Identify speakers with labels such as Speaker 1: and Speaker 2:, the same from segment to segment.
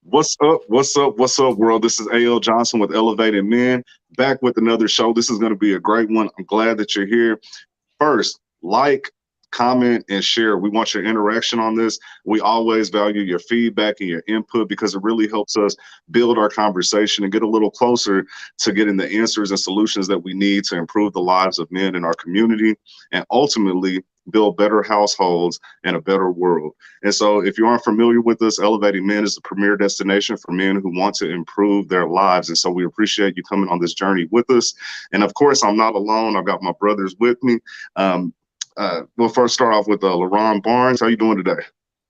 Speaker 1: What's up? What's up? What's up, world? This is AL Johnson with Elevated Men, back with another show. This is going to be a great one. I'm glad that you're here. First, like, comment, and share. We want your interaction on this. We always value your feedback and your input because it really helps us build our conversation and get a little closer to getting the answers and solutions that we need to improve the lives of men in our community and ultimately build better households and a better world. And so, if you aren't familiar with us, Elevating Men is the premier destination for men who want to improve their lives. And so, we appreciate you coming on this journey with us. And of course, I'm not alone. I've got my brothers with me. We'll first start off with LaRon Barnes. How you doing today?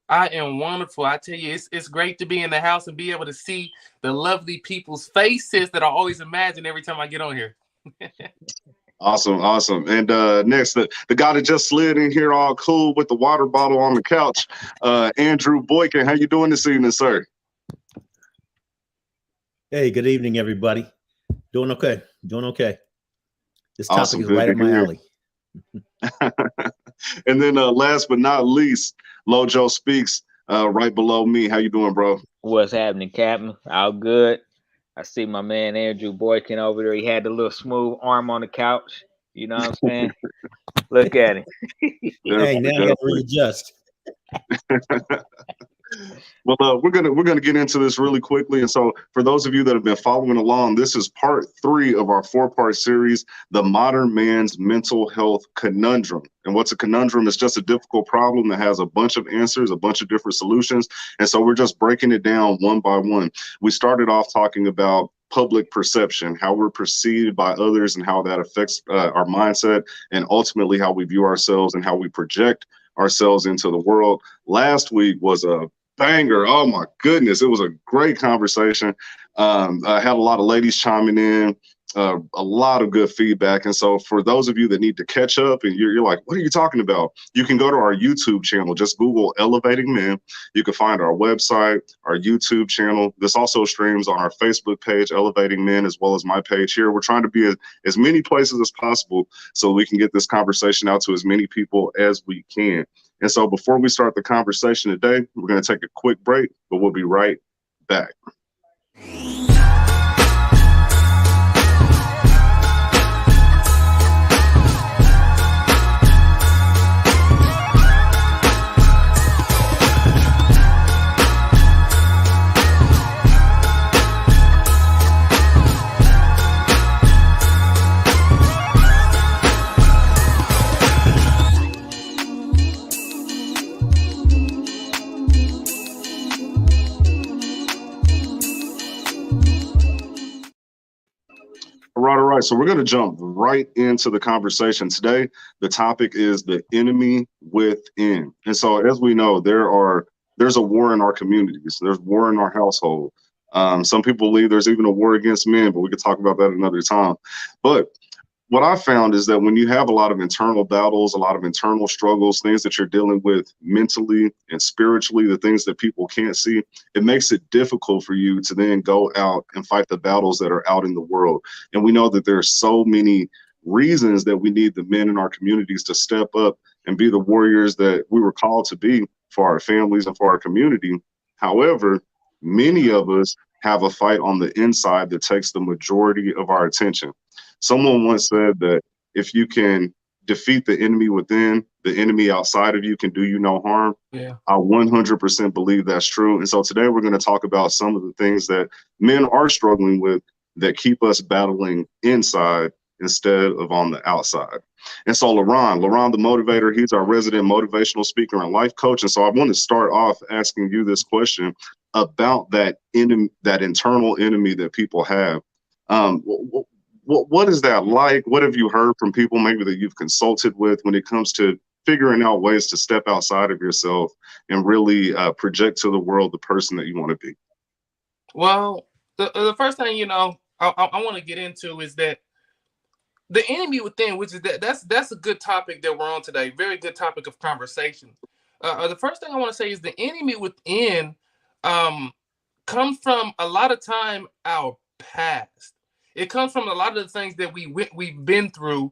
Speaker 2: I am wonderful. I tell you, it's great to be in the house and be able to see the lovely people's faces that I always imagine every time I get on here.
Speaker 1: Awesome, awesome. And next, the guy that just slid in here all cool with the water bottle on the couch, Andrew Boykin. How you doing this evening, sir?
Speaker 3: Hey, good evening, everybody. Doing okay. Doing okay. This topic
Speaker 1: Awesome.
Speaker 3: is
Speaker 1: Good
Speaker 3: right
Speaker 1: to
Speaker 3: up my
Speaker 1: hear.
Speaker 3: alley.
Speaker 1: And then last but not least, Lojo Speaks, right below me. How you doing, bro?
Speaker 4: What's happening, Captain? All good. I see my man Andrew Boykin over there. He had the little smooth arm on the couch. You know what I'm saying? Look at him.
Speaker 3: Hey, now I got to readjust.
Speaker 1: Well, we're gonna get into this really quickly, and so for those of you that have been following along, this is part 3 of our 4-part series, "The Modern Man's Mental Health Conundrum." And what's a conundrum? It's just a difficult problem that has a bunch of answers, a bunch of different solutions, and so we're just breaking it down one by one. We started off talking about public perception, how we're perceived by others, and how that affects our mindset, and ultimately how we view ourselves and how we project ourselves into the world. Last week was a banger. Oh my goodness. It was a great conversation. I had a lot of ladies chiming in, a lot of good feedback. And so for those of you that need to catch up and you're like, what are you talking about? You can go to our YouTube channel. Just Google Elevating Men. You can find our website, our YouTube channel. This also streams on our Facebook page, Elevating Men, as well as my page here. We're trying to be as many places as possible so we can get this conversation out to as many people as we can. And so before we start the conversation today, we're going to take a quick break, but we'll be right back. All right. So we're going to jump right into the conversation today. The topic is the enemy within. And so as we know, there's a war in our communities. There's war in our household. Some people believe there's even a war against men, but we could talk about that another time. But what I found is that when you have a lot of internal battles, a lot of internal struggles, things that you're dealing with mentally and spiritually, the things that people can't see, it makes it difficult for you to then go out and fight the battles that are out in the world. And we know that there are so many reasons that we need the men in our communities to step up and be the warriors that we were called to be for our families and for our community. However, many of us have a fight on the inside that takes the majority of our attention. Someone once said that if you can defeat the enemy within, the enemy outside of you can do you no harm.
Speaker 2: Yeah.
Speaker 1: I 100% believe that's true. And so today we're going to talk about some of the things that men are struggling with that keep us battling inside instead of on the outside. And so LaRon the motivator, he's our resident motivational speaker and life coach. And so I want to start off asking you this question about that enemy, that internal enemy that people have. What is that like? What have you heard from people maybe that you've consulted with when it comes to figuring out ways to step outside of yourself and really project to the world the person that you want to be?
Speaker 2: Well, the first thing, I want to get into is that the enemy within, which is that's a good topic that we're on today. Very good topic of conversation. The first thing I want to say is the enemy within comes from a lot of time our past. It comes from a lot of the things that we've been through,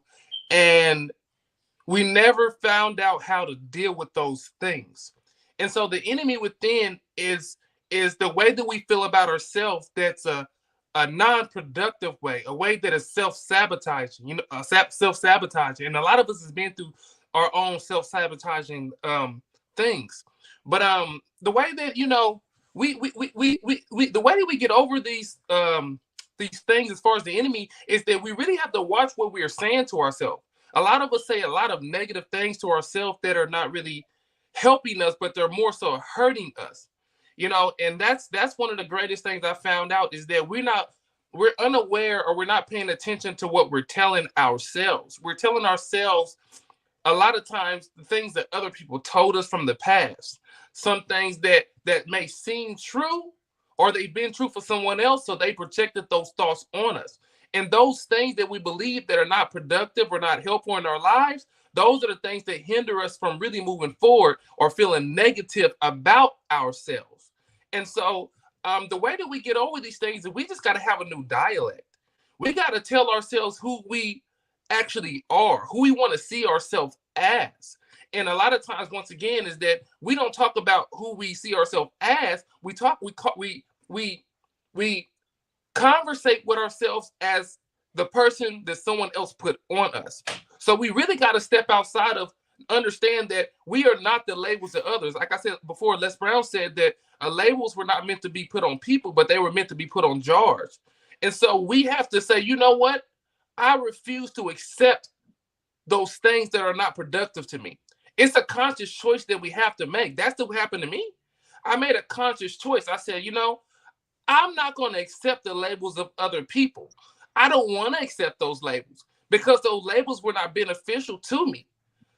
Speaker 2: and we never found out how to deal with those things. And so the enemy within is is the way that we feel about ourselves. That's a non-productive way, a way that is self-sabotaging, self-sabotaging. And a lot of us has been through our own self-sabotaging things. But the way that, you know, we the way that we get over these things as far as the enemy is that we really have to watch what we are saying to ourselves. A lot of us say a lot of negative things to ourselves that are not really helping us, but they're more so hurting us. You know, and that's one of the greatest things I found out is that we're unaware, or we're not paying attention to what we're telling ourselves. We're telling ourselves a lot of times the things that other people told us from the past, some things that may seem true, or they've been true for someone else, so they projected those thoughts on us. And those things that we believe that are not productive or not helpful in our lives, those are the things that hinder us from really moving forward or feeling negative about ourselves. And so the way that we get over these things is we just got to have a new dialect. We got to tell ourselves who we actually are, who we want to see ourselves as. And a lot of times, once again, is that we don't talk about who we see ourselves as. We conversate with ourselves as the person that someone else put on us. So we really got to step outside of understand that we are not the labels of others. Like I said before, Les Brown said that labels were not meant to be put on people, but they were meant to be put on jars. And so we have to say, you know what? I refuse to accept those things that are not productive to me. It's a conscious choice that we have to make. That's what happened to me. I made a conscious choice. I said, you know, I'm not going to accept the labels of other people. I don't want to accept those labels because those labels were not beneficial to me.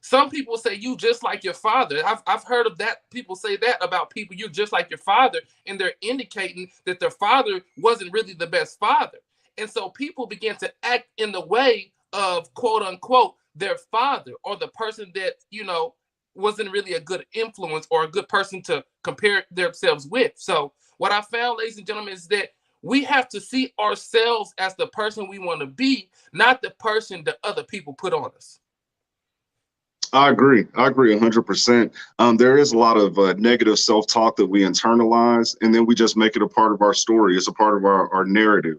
Speaker 2: Some people say you just like your father. I've heard of that. People say that about people. You're just like your father, and they're indicating that their father wasn't really the best father. And so people began to act in the way of, quote unquote, their father, or the person that, you know, wasn't really a good influence or a good person to compare themselves with. So what I found, ladies and gentlemen, is that we have to see ourselves as the person we want to be, not the person that other people put on us.
Speaker 1: I agree 100%. There is a lot of negative self-talk that we internalize, and then we just make it a part of our story. It's a part of our narrative.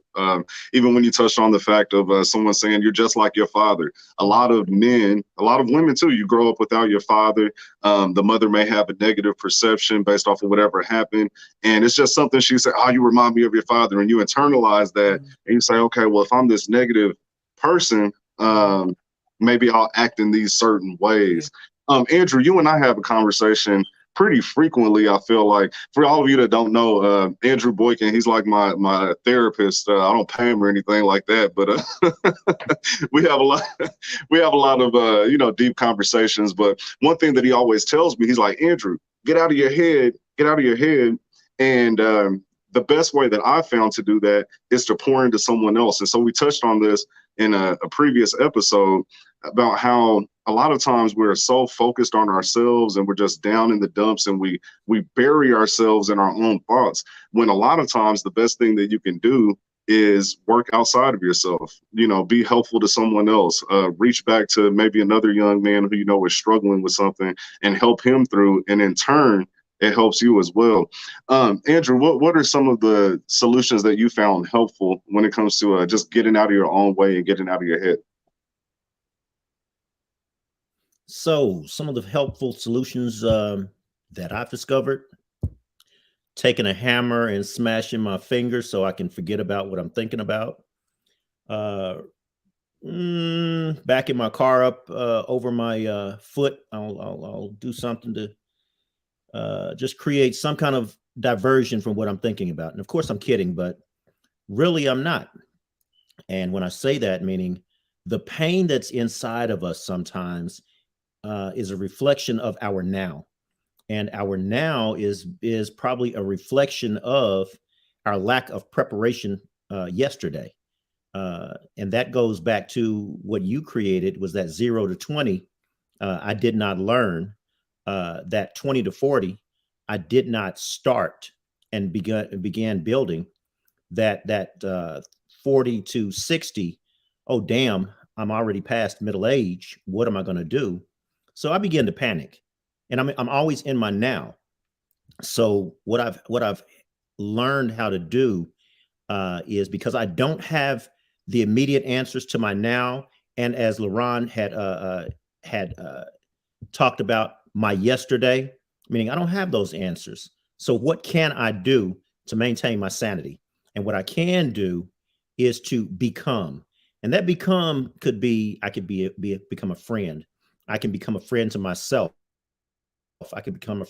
Speaker 1: Even when you touched on the fact of someone saying you're just like your father, a lot of men, a lot of women too, you grow up without your father. The mother may have a negative perception based off of whatever happened, and it's just something she said, oh, you remind me of your father, and you internalize that, and you say, okay, well, if I'm this negative person, maybe I'll act in these certain ways. Andrew, you and I have a conversation pretty frequently. I feel like, for all of you that don't know, Andrew Boykin, he's like my therapist. I don't pay him or anything like that, but we have a lot of you know, deep conversations. But one thing that he always tells me, he's like, Andrew, get out of your head, and the best way that I found to do that is to pour into someone else. And so we touched on this in a previous episode about how a lot of times we're so focused on ourselves and we're just down in the dumps, and we bury ourselves in our own thoughts, when a lot of times the best thing that you can do is work outside of yourself, you know, be helpful to someone else, reach back to maybe another young man who you know is struggling with something and help him through, and in turn it helps you as well. Andrew, what are some of the solutions that you found helpful when it comes to just getting out of your own way and getting out of your head?
Speaker 3: So some of the helpful solutions that I've discovered: taking a hammer and smashing my fingers so I can forget about what I'm thinking about. Backing my car up over my foot. I'll do something to just create some kind of diversion from what I'm thinking about. And of course I'm kidding, but really I'm not. And when I say that, meaning the pain that's inside of us sometimes is a reflection of our now. And our now is probably a reflection of our lack of preparation yesterday. And that goes back to what you created, was that 0 to 20. I did not learn. That 20 to 40, I did not start and began building. That 40 to 60, oh damn, I'm already past middle age. What am I going to do? So I began to panic, and I'm always in my now. So what I've learned how to do is, because I don't have the immediate answers to my now, and as LaRon had talked about, my yesterday, meaning I don't have those answers. So what can I do to maintain my sanity? And what I can do is to become, and that become could be, I could become a friend. I can become a friend to myself. I can become a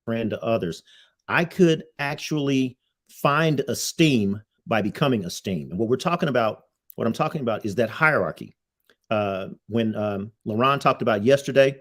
Speaker 3: friend to others. I could actually find esteem by becoming esteem. And what I'm talking about is that hierarchy. When LaRon talked about yesterday,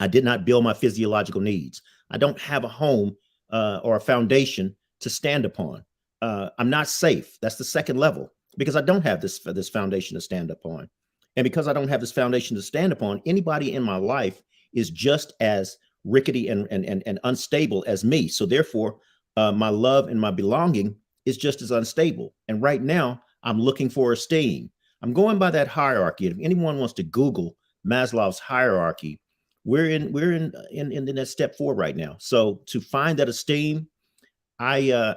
Speaker 3: I did not build my physiological needs. I don't have a home or a foundation to stand upon. I'm not safe. That's the second level, because I don't have this foundation to stand upon. And because I don't have this foundation to stand upon, anybody in my life is just as rickety and unstable as me. So therefore, my love and my belonging is just as unstable. And right now, I'm looking for esteem. I'm going by that hierarchy. If anyone wants to Google Maslow's hierarchy, we're in that step 4 right now. So to find that esteem, I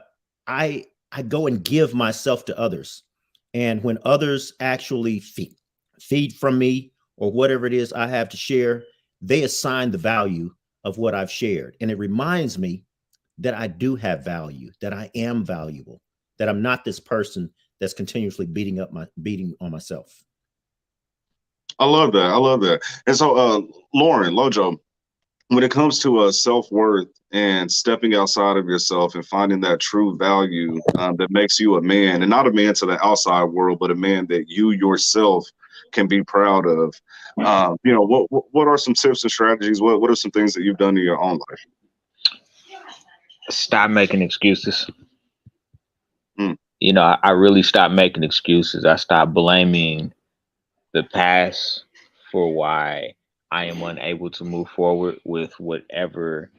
Speaker 3: go and give myself to others. And when others actually feed from me or whatever it is I have to share, they assign the value of what I've shared. And it reminds me that I do have value, that I am valuable, that I'm not this person that's continuously beating on myself.
Speaker 1: I love that. I love that. And so, Lauren, Lojo, when it comes to self-worth and stepping outside of yourself and finding that true value that makes you a man, and not a man to the outside world, but a man that you yourself can be proud of, what are some tips and strategies? What are some things that you've done in your own life?
Speaker 4: Stop making excuses.
Speaker 1: Mm.
Speaker 4: I really stopped making excuses. I stopped blaming the past for why I am unable to move forward with whatever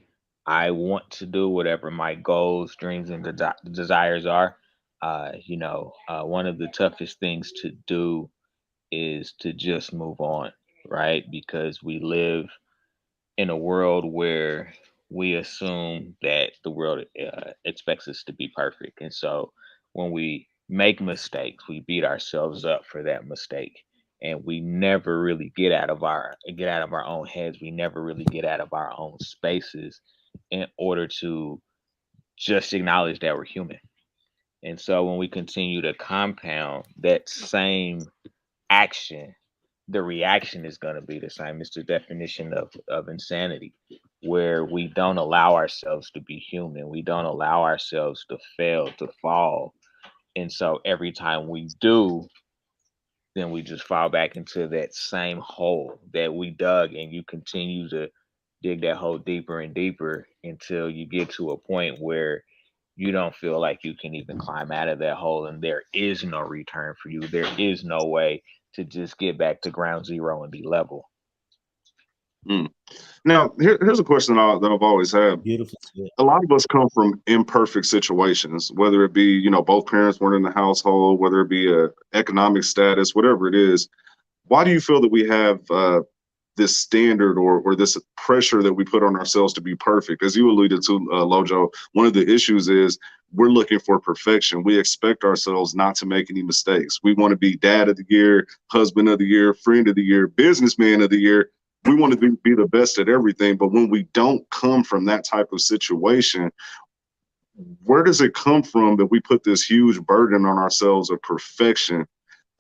Speaker 4: I want to do, whatever my goals, dreams, and desires are. One of the toughest things to do is to just move on, right? Because we live in a world where we assume that the world expects us to be perfect. And so when we make mistakes, we beat ourselves up for that mistake. And we never really get out of our own heads. We never really get out of our own spaces in order to just acknowledge that we're human. And so when we continue to compound that same action, the reaction is going to be the same. It's the definition of insanity, where we don't allow ourselves to be human. We don't allow ourselves to fail, to fall. And so every time we do, then we just fall back into that same hole that we dug, and you continue to dig that hole deeper and deeper until you get to a point where you don't feel like you can even climb out of that hole, and there is no return for you. There is no way to just get back to ground zero and be level.
Speaker 1: Mm. Now, here's a question that I've always had.
Speaker 3: Beautiful.
Speaker 1: A lot of us come from imperfect situations, whether it be, both parents weren't in the household, whether it be a economic status, whatever it is. Why do you feel that we have this standard or this pressure that we put on ourselves to be perfect? As you alluded to, Lojo, one of the issues is we're looking for perfection. We expect ourselves not to make any mistakes. We want to be dad of the year, husband of the year, friend of the year, businessman of the year. We want to be the best at everything. But when we don't come from that type of situation, where does it come from that we put this huge burden on ourselves of perfection?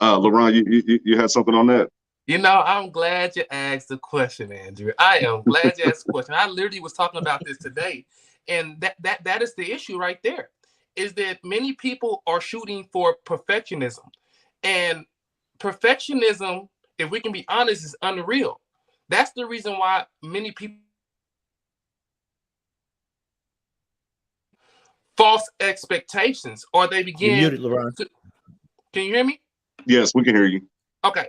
Speaker 1: LaRon, you had something on that?
Speaker 2: I'm glad you asked the question, Andrew. I am glad you asked the question. I literally was talking about this today. And that is the issue right there, is that many people are shooting for perfectionism. And perfectionism, if we can be honest, is unreal. That's the reason why many people false expectations, or they begin.
Speaker 3: You're muted, LaRon.
Speaker 2: Can you hear me?
Speaker 1: Yes, we can hear you.
Speaker 2: Okay.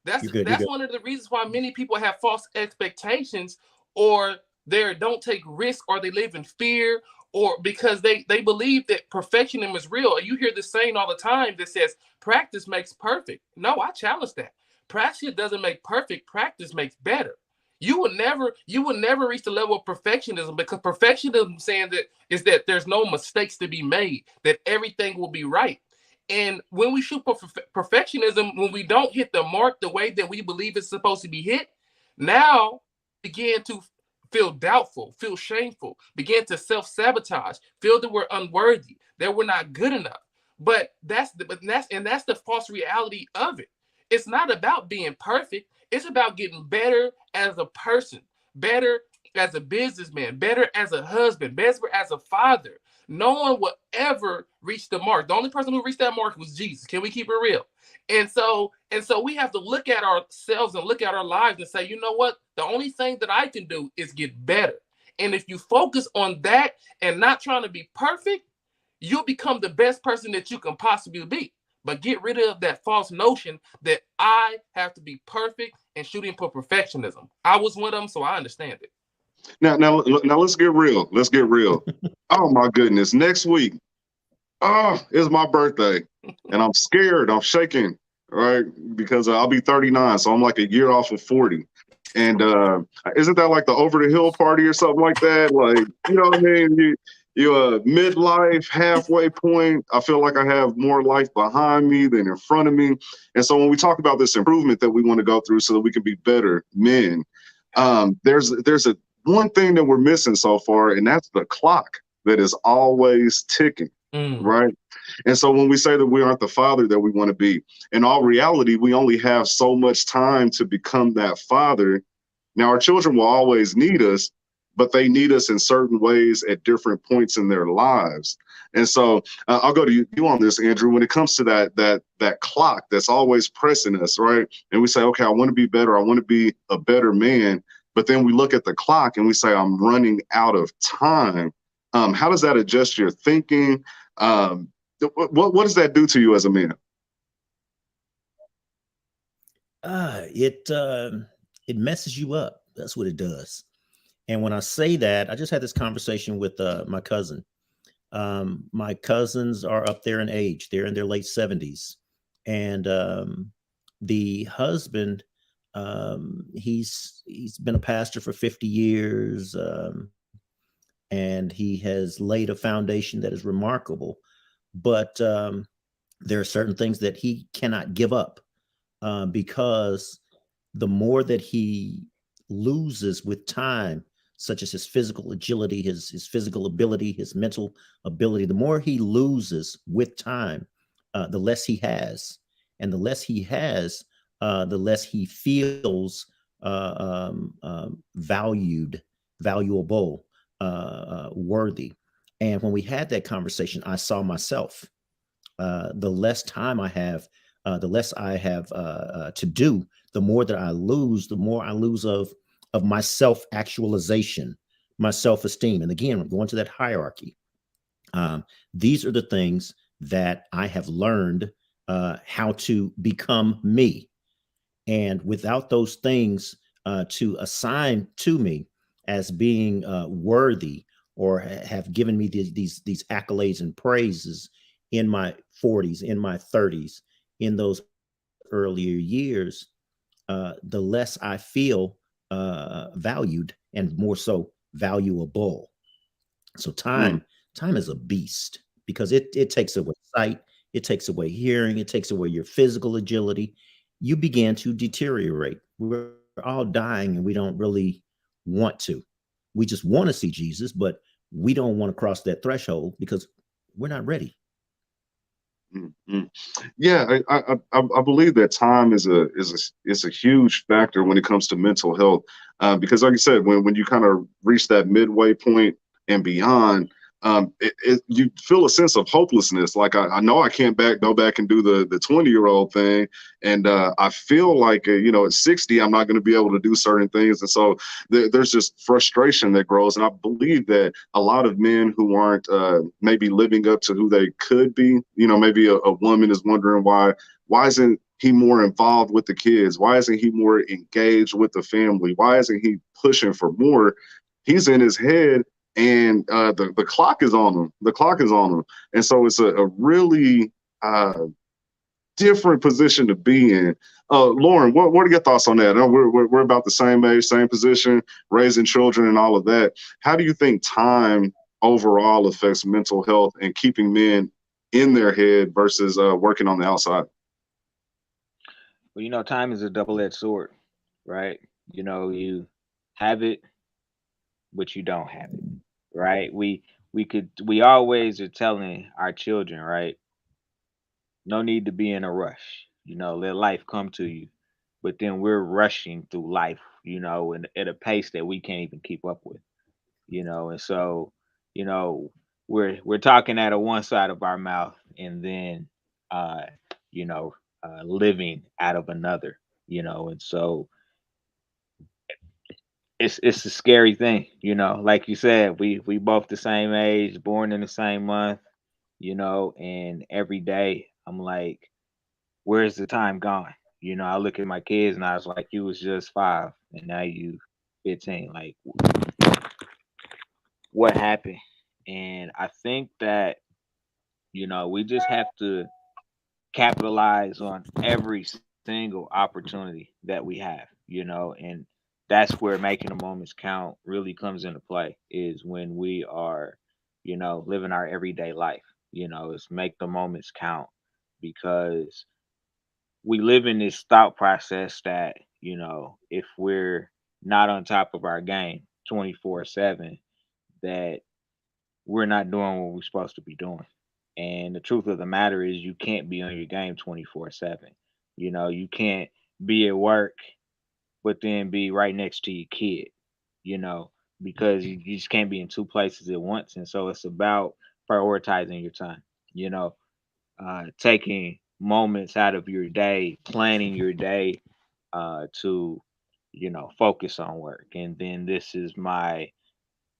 Speaker 2: That's one of the reasons why many people have false expectations, or they don't take risk, or they live in fear, or because they believe that perfectionism is real. You hear this saying all the time that says practice makes perfect. No, I challenge that. Practice doesn't make perfect. Practice makes better. You will never reach the level of perfectionism, because perfectionism saying that is that there's no mistakes to be made, that everything will be right. And when we shoot for perfectionism, when we don't hit the mark the way that we believe it's supposed to be hit, now begin to feel doubtful, feel shameful, begin to self-sabotage, feel that we're unworthy, that we're not good enough. But that's the false reality of it. It's not about being perfect. It's about getting better as a person, better as a businessman, better as a husband, better as a father. No one will ever reach the mark. The only person who reached that mark was Jesus. Can we keep it real? And so we have to look at ourselves and look at our lives and say, you know what? The only thing that I can do is get better. And if you focus on that and not trying to be perfect, you'll become the best person that you can possibly be. But get rid of that false notion that I have to be perfect and shooting for perfectionism. I was one of them, so I understand it.
Speaker 1: Now, let's get real. Let's get real. Oh my goodness! Next week, it's my birthday, and I'm scared. I'm shaking, right? Because I'll be 39, so I'm like a year off of 40. And isn't that like the over the hill party or something like that? Like, you know what I mean? You're a midlife halfway point. I feel like I have more life behind me than in front of me. And so when we talk about this improvement that we want to go through so that we can be better men, there's a one thing that we're missing so far, and that's the clock that is always ticking, right? And so when we say that we aren't the father that we want to be, in all reality, we only have so much time to become that father. Now, our children will always need us, but they need us in certain ways at different points in their lives. And so I'll go to you on this, Andrew. When it comes to that clock that's always pressing us, right? And we say, okay, I want to be better. I want to be a better man. But then we look at the clock and we say, I'm running out of time. How does that adjust your thinking? What does that do to you as a man?
Speaker 3: It messes you up. That's what it does. And when I say that, I just had this conversation with my cousin. My cousins are up there in age. They're in their late 70s. And the husband, he's been a pastor for 50 years. And he has laid a foundation that is remarkable. But there are certain things that he cannot give up because the more that he loses with time, such as his physical agility, his physical ability, his mental ability, the more he loses with time, the less he has. And the less he has, the less he feels valued, valuable, worthy. And when we had that conversation, I saw myself. The less time I have, the less I have to do, the more that I lose, the more I lose of my self-actualization, my self-esteem. And again, I'm going to that hierarchy. These are the things that I have learned how to become me. And without those things to assign to me as being worthy, or have given me these accolades and praises in my 40s, in my 30s, in those earlier years, the less I feel valued, and more so valuable. So time is a beast, because it takes away sight, it takes away hearing, it takes away your physical agility. You begin to deteriorate. We're all dying, and we don't really want to. We just want to see Jesus, but we don't want to cross that threshold because we're not ready.
Speaker 1: Yeah, I believe that time is a huge factor when it comes to mental health, because like you said, when you kind of reach that midway point and beyond, you feel a sense of hopelessness. Like I know I can't go back and do the 20-year-old thing, and I feel like at 60 I'm not going to be able to do certain things, and so there's just frustration that grows. And I believe that a lot of men who aren't maybe living up to who they could be, maybe a woman is wondering why isn't he more involved with the kids? Why isn't he more engaged with the family? Why isn't he pushing for more? He's in his head, and the clock is on him. The clock is on him. And so it's a really different position to be in. Lauren, what are your thoughts on that? We're about the same age, same position, raising children and all of that. How do you think time overall affects mental health and keeping men in their head versus working on the outside?
Speaker 4: Well, time is a double-edged sword, right? You have it, but you don't have it, right? We always are telling our children, right? No need to be in a rush. Let life come to you. But then we're rushing through life, and at a pace that we can't even keep up with, and so, you know, we're talking out of one side of our mouth and then uh, you know, living out of another, and so it's a scary thing, like you said, we both the same age, born in the same month, and every day I'm like, where's the time gone? I look at my kids and I was like, you was just 5 and now you 15. Like, what happened? And I think that, we just have to capitalize on every single opportunity that we have, and that's where making the moments count really comes into play, is when we are, living our everyday life, is make the moments count, because we live in this thought process that, if we're not on top of our game 24/7, that we're not doing what we're supposed to be doing. And the truth of the matter is, you can't be on your game 24/7. You can't be at work, but then be right next to your kid, you know, because you just can't be in two places at once. And so it's about prioritizing your time, you know, taking moments out of your day, planning your day to, focus on work. And then this is my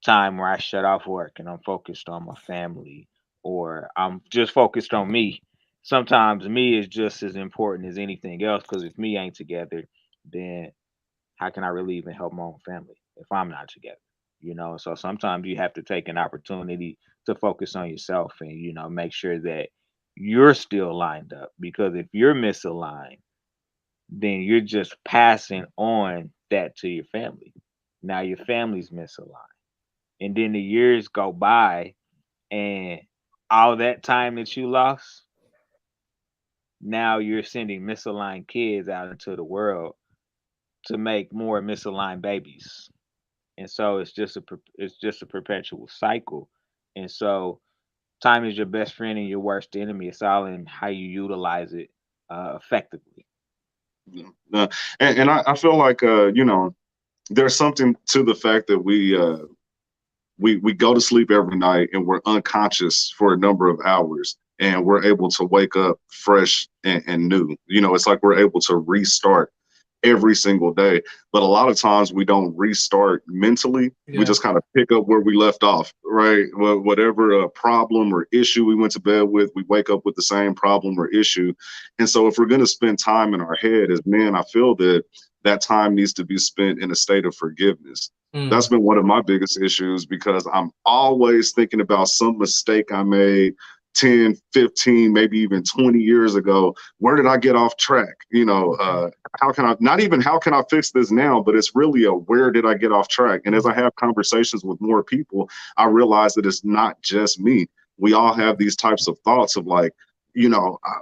Speaker 4: time where I shut off work and I'm focused on my family, or I'm just focused on me. Sometimes me is just as important as anything else, because if me ain't together, then how can I really even help my own family if I'm not together? So sometimes you have to take an opportunity to focus on yourself and, make sure that you're still lined up, because if you're misaligned, then you're just passing on that to your family. Now your family's misaligned, and then the years go by, and all that time that you lost, now you're sending misaligned kids out into the world to make more misaligned babies. And so it's just a perpetual cycle. And so time is your best friend and your worst enemy. It's all in how you utilize it effectively.
Speaker 1: Yeah. And I feel like there's something to the fact that we go to sleep every night and we're unconscious for a number of hours and we're able to wake up fresh and new. It's like we're able to restart every single day. But a lot of times we don't restart mentally. We
Speaker 2: Yeah.
Speaker 1: just kind of pick up where we left off, right? Whatever problem or issue we went to bed with, we wake up with the same problem or issue. And so if we're going to spend time in our head as men, I feel that that time needs to be spent in a state of forgiveness. That's
Speaker 2: Mm.
Speaker 1: been one of my biggest issues, because I'm always thinking about some mistake I made 10, 15, maybe even 20 years ago. Where did I get off track? How can I, not even how can I fix this now, but it's really a where did I get off track? And as I have conversations with more people, I realize that it's not just me. We all have these types of thoughts of like,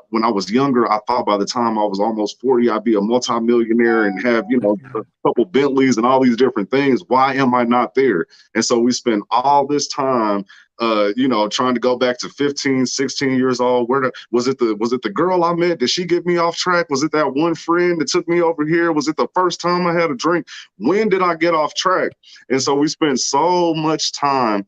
Speaker 1: when I was younger, I thought by the time I was almost 40, I'd be a multimillionaire and have, a couple Bentleys and all these different things. Why am I not there? And so we spend all this time trying to go back to 15, 16 years old. Was it the girl I met? Did she get me off track? Was it that one friend that took me over here? Was it the first time I had a drink? When did I get off track? And so we spend so much time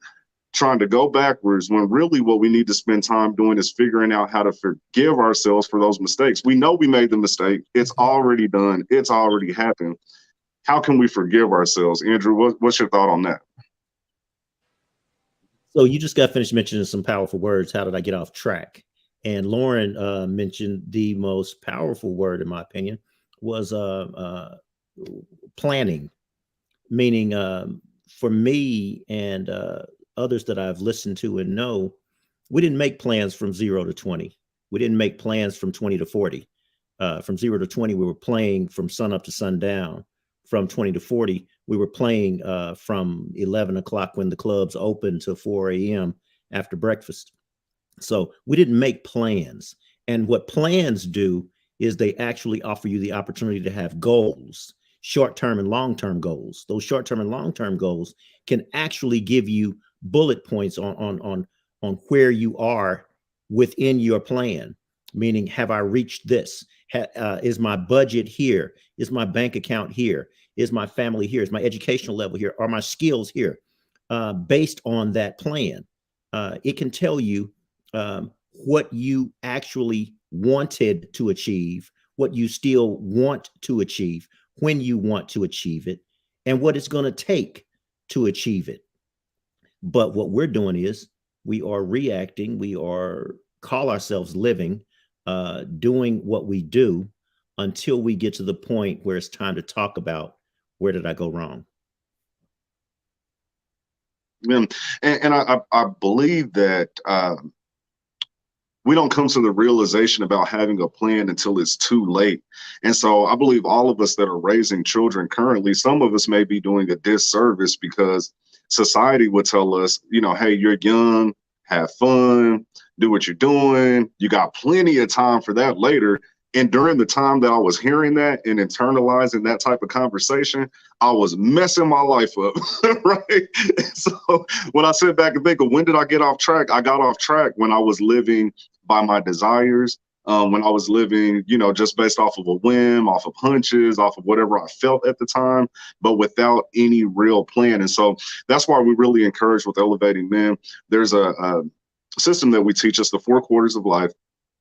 Speaker 1: trying to go backwards, when really what we need to spend time doing is figuring out how to forgive ourselves for those mistakes. We know we made the mistake. It's already done. It's already happened. How can we forgive ourselves? Andrew, what's your thought on that?
Speaker 3: So you just got finished mentioning some powerful words. How did I get off track? And Lauren mentioned the most powerful word, in my opinion, was planning. Meaning, for me and others that I've listened to and know, we didn't make plans from 0 to 20. We didn't make plans from 20 to 40. From 0 to 20, we were playing from sun up to sundown. From 20 to 40, we were playing from 11 o'clock when the clubs opened to 4 a.m. after breakfast. So we didn't make plans. And what plans do is they actually offer you the opportunity to have goals, short-term and long-term goals. Those short-term and long-term goals can actually give you bullet points on where you are within your plan. Meaning, have I reached this? Is my budget here? Is my bank account here? Is my family here? Is my educational level here? Are my skills here? Based on that plan, it can tell you what you actually wanted to achieve, what you still want to achieve, when you want to achieve it, and what it's going to take to achieve it. But what we're doing is we are reacting, we are call ourselves living, doing what we do until we get to the point where it's time to talk about where did I go wrong.
Speaker 1: And I believe that we don't come to the realization about having a plan until it's too late. And so I believe all of us that are raising children currently, some of us may be doing a disservice because society would tell us, you know, hey, you're young, have fun, do what you're doing. You got plenty of time for that later. And during the time that I was hearing that and internalizing that type of conversation, I was messing my life up, right? So when I sit back and think of when did I get off track, I got off track when I was living by my desires, when I was living, you know, just based off of a whim, off of hunches, off of whatever I felt at the time, but without any real plan. And so that's why we really encourage with Elevating Men. There's a system that we teach us, the 4 quarters of life.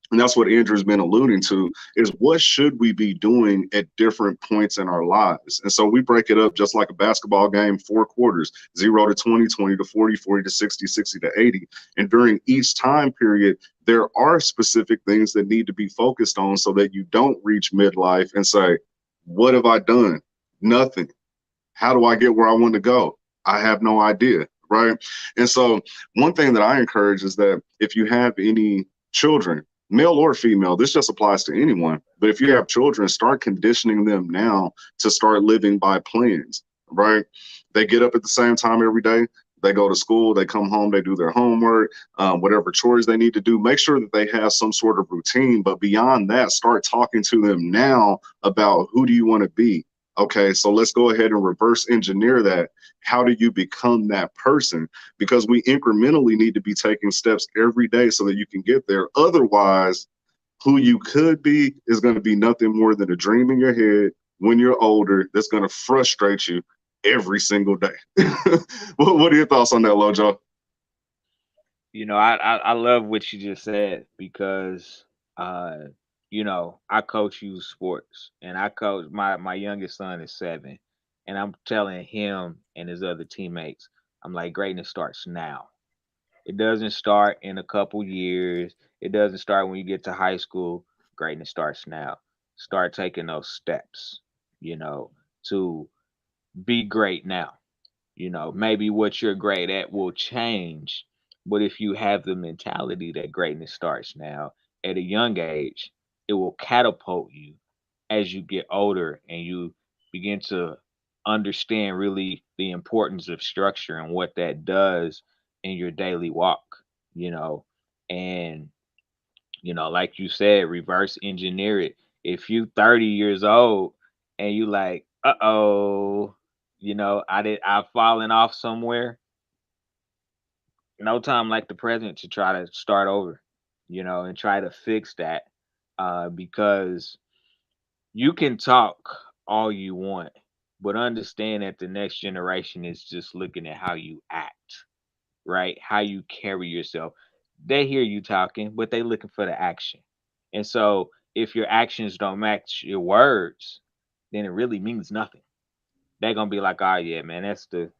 Speaker 1: And that's what Andrew's been alluding to, is what should we be doing at different points in our lives? And so we break it up just like a basketball game, 4 quarters, 0 to 20, 20 to 40, 40 to 60, 60 to 80. And during each time period, there are specific things that need to be focused on so that you don't reach midlife and say, what have I done? Nothing. How do I get where I want to go? I have no idea, right? And so one thing that I encourage is that if you have any children, male or female, this just applies to anyone. But if you have children, start conditioning them now to start living by plans, right? They get up at the same time every day. They go to school, they come home, they do their homework, whatever chores they need to do. Make sure that they have some sort of routine. But beyond that, start talking to them now about who do you want to be? Okay, so let's go ahead and reverse engineer that. How do you become that person? Because we incrementally need to be taking steps every day so that you can get there. Otherwise, who you could be is going to be nothing more than a dream in your head when you're older that's going to frustrate you every single day. What are your thoughts on that, Lojo?
Speaker 4: You know, I love what you just said because you know, I coach youth sports and I coach my youngest son is 7. And I'm telling him and his other teammates, I'm like, greatness starts now. It doesn't start in a couple years. It doesn't start when you get to high school. Greatness starts now. Start taking those steps, you know, to be great now. You know, maybe what you're great at will change, but if you have the mentality that greatness starts now at a young age, it will catapult you as you get older and you begin to understand really the importance of structure and what that does in your daily walk, you know. And you know, like you said, reverse engineer it. If you 30 years old and you like, uh-oh, you know, I've fallen off somewhere. No time like the present to try to start over, you know, and try to fix that. Because you can talk all you want, but understand that the next generation is just looking at how you act, right? How you carry yourself. They hear you talking, but they looking for the action. And so if your actions don't match your words, then it really means nothing. They're gonna be like, oh yeah, man, that's the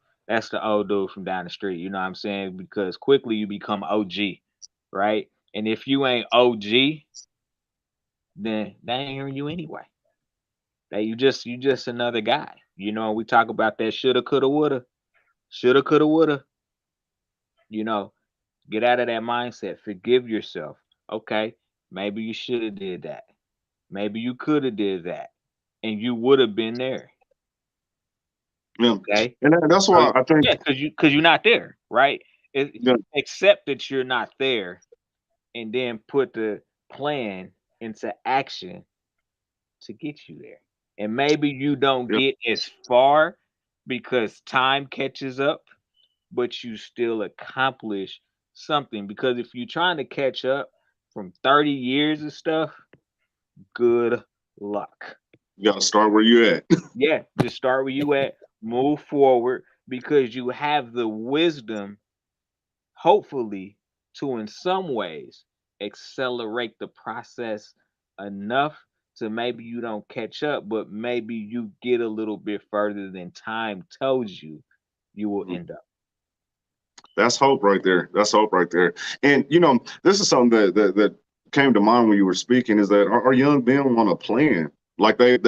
Speaker 4: old dude from down the street. You know what I'm saying? Because quickly you become OG, right? And if you ain't OG, then they ain't hearing you anyway. That you just another guy. You know, we talk about that shoulda, coulda, woulda. You know, get out of that mindset. Forgive yourself. Okay. Maybe you should have did that. Maybe you could have did that, and you would have been there.
Speaker 1: Yeah.
Speaker 4: Okay.
Speaker 1: And that's why I think,
Speaker 4: Yeah, because you're not there, right?
Speaker 1: yeah,
Speaker 4: Accept that you're not there, and then put the plan into action to get you there. And maybe you don't
Speaker 1: yeah,
Speaker 4: get as far because time catches up, but you still accomplish something. Because if you're trying to catch up from 30 years of stuff, good luck.
Speaker 1: you got to start where you at.
Speaker 4: Yeah, just start where you at, move forward because you have the wisdom, hopefully, to in some ways accelerate the process enough to maybe you don't catch up, but maybe you get a little bit further than time tells you will end up.
Speaker 1: That's hope right there. That's hope right there. And this is something that came to mind when you were speaking, is that our young men want a plan. Like they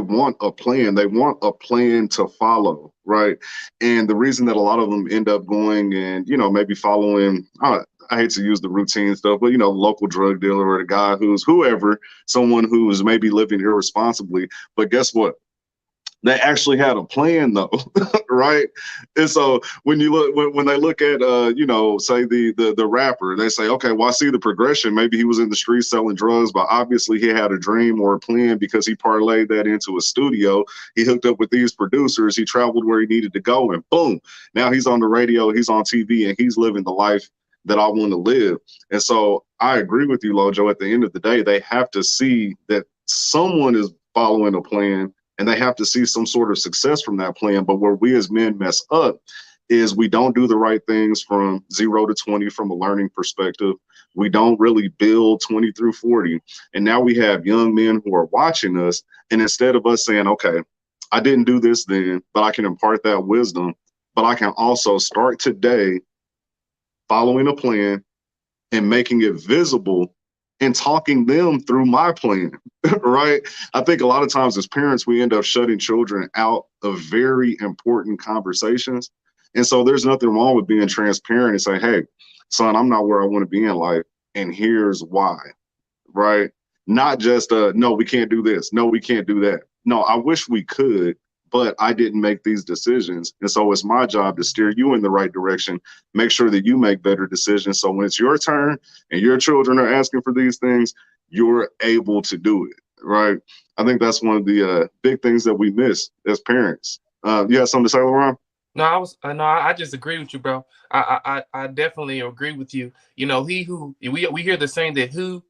Speaker 1: want a plan. They want a plan to follow, right? And the reason that a lot of them end up going and maybe following, I hate to use the routine stuff, but local drug dealer or the guy who's whoever, someone who's maybe living irresponsibly. But guess what? They actually had a plan though, right? And so when you look, when they look at, say the rapper, they say, okay, well, I see the progression. Maybe he was in the streets selling drugs, but obviously he had a dream or a plan because he parlayed that into a studio. He hooked up with these producers. He traveled where he needed to go, and boom, now he's on the radio, he's on TV, and he's living the life that I want to live. And so I agree with you, Lojo. At the end of the day, they have to see that someone is following a plan, and they have to see some sort of success from that plan. But where we as men mess up is we don't do the right things from 0 to 20 from a learning perspective. We don't really build 20 through 40. And now we have young men who are watching us. And instead of us saying, okay, I didn't do this then, but I can impart that wisdom, but I can also start today following a plan and making it visible and talking them through my plan, right? I think a lot of times as parents, we end up shutting children out of very important conversations. And so there's nothing wrong with being transparent and say, hey, son, I'm not where I want to be in life, and here's why, right? Not just, no, we can't do this. No, we can't do that. No, I wish we could, but I didn't make these decisions. And so it's my job to steer you in the right direction, make sure that you make better decisions. So when it's your turn and your children are asking for these things, you're able to do it, right? I think that's one of the big things that we miss as parents. You have something to say, LeBron?
Speaker 2: No, I just agree with you, bro. I definitely agree with you. He who we hear the saying that who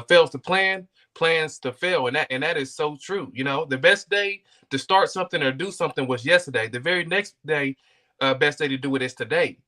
Speaker 2: fails to plan plans to fail, and that is so true. The best day to start something or do something was yesterday. The very next day, best day to do it is today.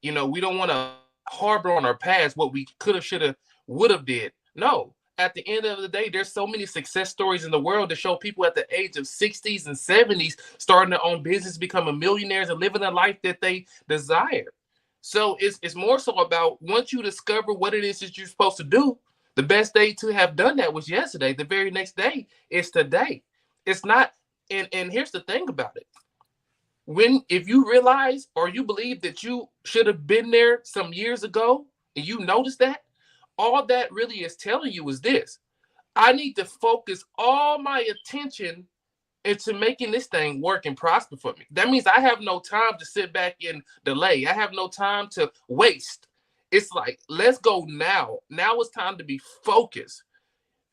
Speaker 2: We don't want to harbor on our past what we could have, should have, would have did. No. At the end of the day, there's so many success stories in the world that show people at the age of 60s and 70s starting their own business, becoming millionaires, and living the life that they desire. So it's more so about once you discover what it is that you're supposed to do, the best day to have done that was yesterday. The very next day is today. It's not, and here's the thing about it. If you realize or you believe that you should have been there some years ago and you notice that, all that really is telling you is this: I need to focus all my attention into making this thing work and prosper for me. That means I have no time to sit back and delay. I have no time to waste. It's like, let's go now. Now it's time to be focused.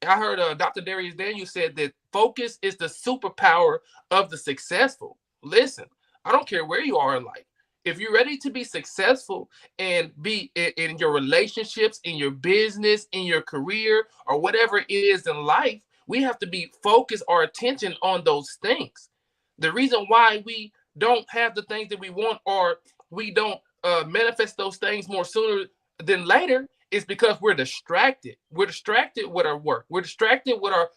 Speaker 2: I heard Dr. Darius Daniels said that focus is the superpower of the successful. Listen, I don't care where you are in life. If you're ready to be successful and be in your relationships, in your business, in your career, or whatever it is in life, we have to be focused our attention on those things. The reason why we don't have the things that we want, or we don't manifest those things more sooner than later, is because we're distracted. We're distracted with our work. We're distracted with our,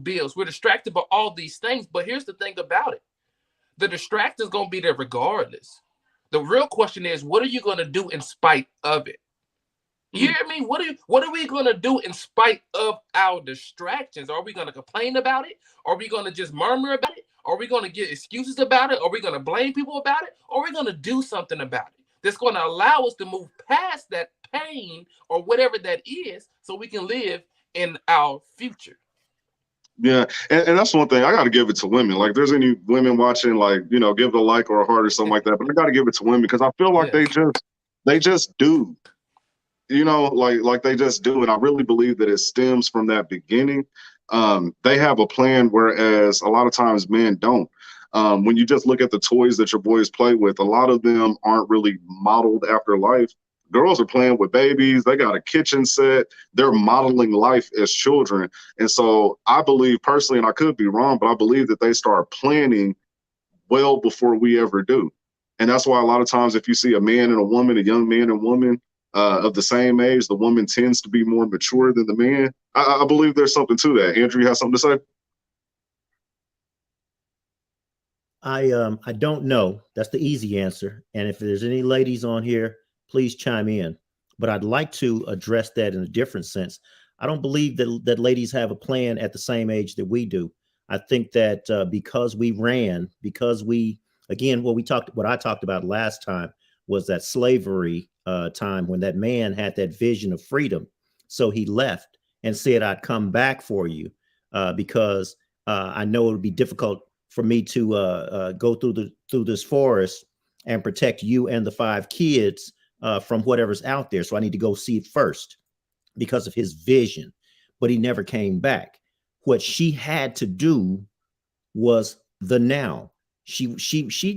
Speaker 2: bills. We're distracted by all these things. But here's the thing about it. The distraction is going to be there regardless. The real question is, what are you going to do in spite of it? You hear me? What are we going to do in spite of our distractions? Are we going to complain about it? Are we going to just murmur about it? Are we going to get excuses about it? Are we going to blame people about it? Or are we going to do something about it that's going to allow us to move past that pain or whatever that is so we can live in our future.
Speaker 1: Yeah, and that's one thing I got to give it to women. Like, there's any women watching, like, give it a like or a heart or something like that. But I got to give it to women because I feel like
Speaker 2: Yes.
Speaker 1: they just do. Like they just do, and I really believe that it stems from that beginning. They have a plan, whereas a lot of times men don't. When you just look at the toys that your boys play with, a lot of them aren't really modeled after life. Girls are playing with babies. They got a kitchen set. They're modeling life as children. And so I believe personally, and I could be wrong, but I believe that they start planning well before we ever do. And that's why a lot of times if you see a man and a woman, a young man and woman of the same age, the woman tends to be more mature than the man. I believe there's something to that. Andrew, you have something to say?
Speaker 3: I don't know. That's the easy answer. And if there's any ladies on here, please chime in. But I'd like to address that in a different sense. I don't believe that ladies have a plan at the same age that we do. I think that because we ran, because we, again, what I talked about last time was that slavery time when that man had that vision of freedom. So he left and said, "I'd come back for you because I know it would be difficult for me to go through this forest and protect you and the 5 kids from whatever's out there. So I need to go see it first," because of his vision. But he never came back. What she had to do was the now. She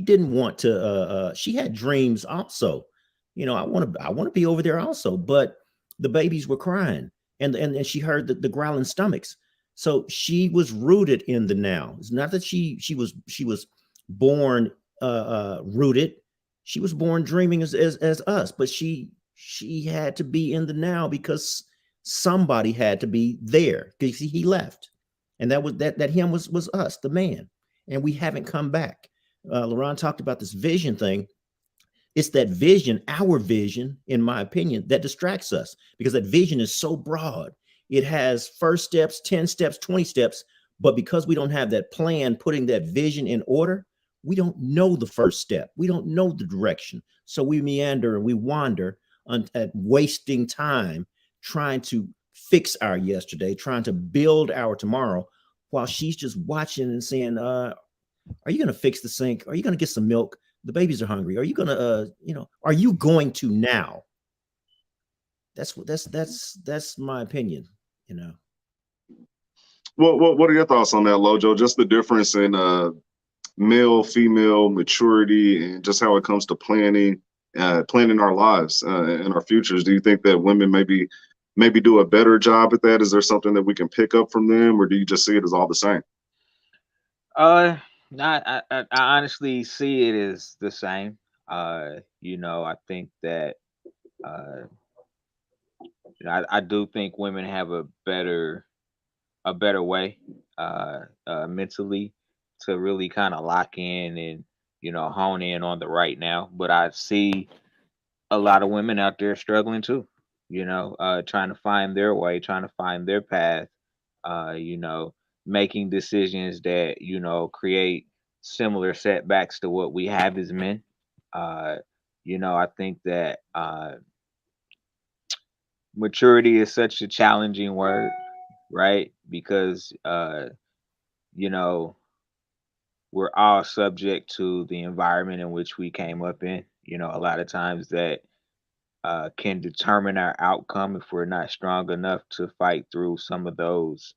Speaker 3: didn't want to. She had dreams also. I want to be over there also. But the babies were crying, and she heard the growling stomachs. So she was rooted in the now. It's not that she was born rooted. She was born dreaming as us, but she had to be in the now because somebody had to be there because he left, and that him was us, the man, and we haven't come back. LaRon talked about this vision thing. It's that vision, our vision, in my opinion, that distracts us because that vision is so broad. It has first steps, 10 steps, 20 steps. But because we don't have that plan, putting that vision in order, we don't know the first step. We don't know the direction. So we meander and we wander at wasting time trying to fix our yesterday, trying to build our tomorrow while she's just watching and saying, are you going to fix the sink? Are you going to get some milk? The babies are hungry. Are you going to, are you going to now? That's my opinion,
Speaker 1: What are your thoughts on that, Lojo? Just the difference in male, female maturity and just how it comes to planning our lives and our futures. Do you think that women maybe do a better job at that? Is there something that we can pick up from them, or do you just see it as all the same?
Speaker 4: I honestly see it as the same. I think that I do think women have a better way mentally to really kind of lock in and hone in on the right now. But I see a lot of women out there struggling too. Trying to find their way, trying to find their path. Making decisions that create similar setbacks to what we have as men. I think that maturity is such a challenging word, right? Because you know, we're all subject to the environment in which we came up in. A lot of times that can determine our outcome if we're not strong enough to fight through some of those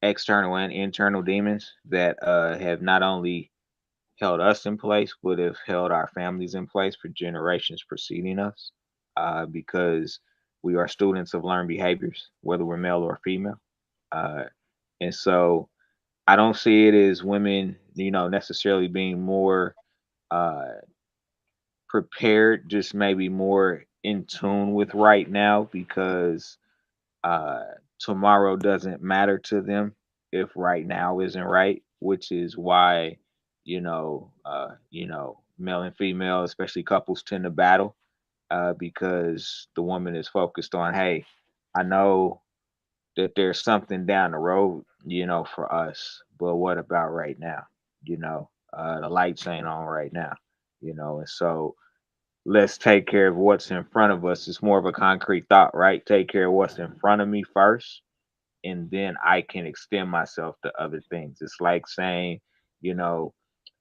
Speaker 4: external and internal demons that have not only held us in place, but have held our families in place for generations preceding us. Because we are students of learned behaviors, whether we're male or female. Uh, and so I don't see it as women, necessarily being more uh, prepared, just maybe more in tune with right now because uh, tomorrow doesn't matter to them if right now isn't right, which is why, male and female, especially couples, tend to battle because the woman is focused on, hey, I know that there's something down the road, for us, but what about right now? The lights ain't on right now, and so let's take care of what's in front of us. It's more of a concrete thought, right? Take care of what's in front of me first, and then I can extend myself to other things. It's like saying, you know,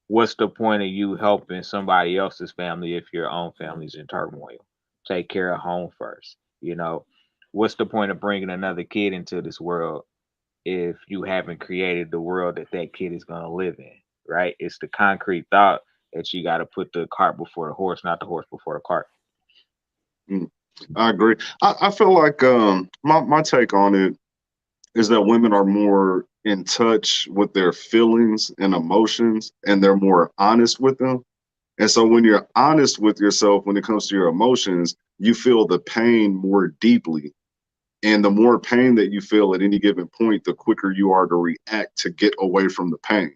Speaker 4: what's the point of you helping somebody else's family if your own family's in turmoil? Take care of home first. You know, what's the point of bringing another kid into this world if you haven't created the world that that kid is going to live in, right? It's the concrete thought that you got to put the cart before the horse, not the horse before the cart.
Speaker 1: I agree. I feel like my take on it is that women are more in touch with their feelings and emotions, and they're more honest with them. And so when you're honest with yourself when it comes to your emotions, you feel the pain more deeply. And the more pain that you feel at any given point, the quicker you are to react to get away from the pain.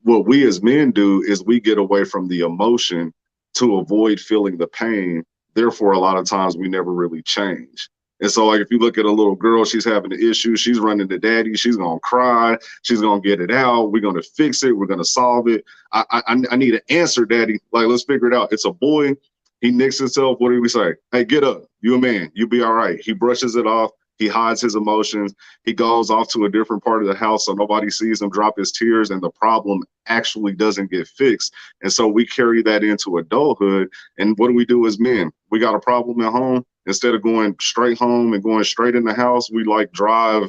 Speaker 1: What we as men do is we get away from the emotion to avoid feeling the pain. Therefore, a lot of times we never really change. And so, like, if you look at a little girl, she's having an issue, she's running to daddy, she's gonna cry, she's gonna get it out, we're gonna fix it, we're gonna solve it. I need an answer, daddy. Like, let's figure it out. It's a boy, he nicks himself. What do we say? Hey, get up, you a man, you be all right. He brushes it off, he hides his emotions, he goes off to a different part of the house so nobody sees him drop his tears, and the problem actually doesn't get fixed. And so we carry that into adulthood. And what do we do as men? We got a problem at home. Instead of going straight home and going straight in the house, we like drive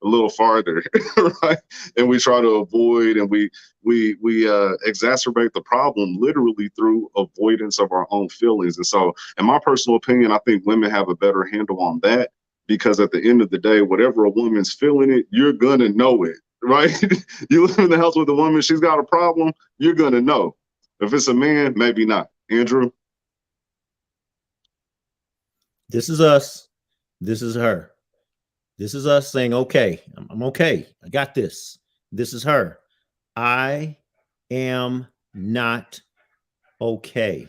Speaker 1: a little farther, right? And we try to avoid, and we exacerbate the problem literally through avoidance of our own feelings. And so, in my personal opinion, I think women have a better handle on that, because at the end of the day, whatever a woman's feeling it, you're gonna know it, right? You live in the house with a woman, she's got a problem, you're gonna know. If it's a man, maybe not. Andrew?
Speaker 3: This is us. This is her. This is us saying, okay, I'm okay. I got this. This is her. I am not okay.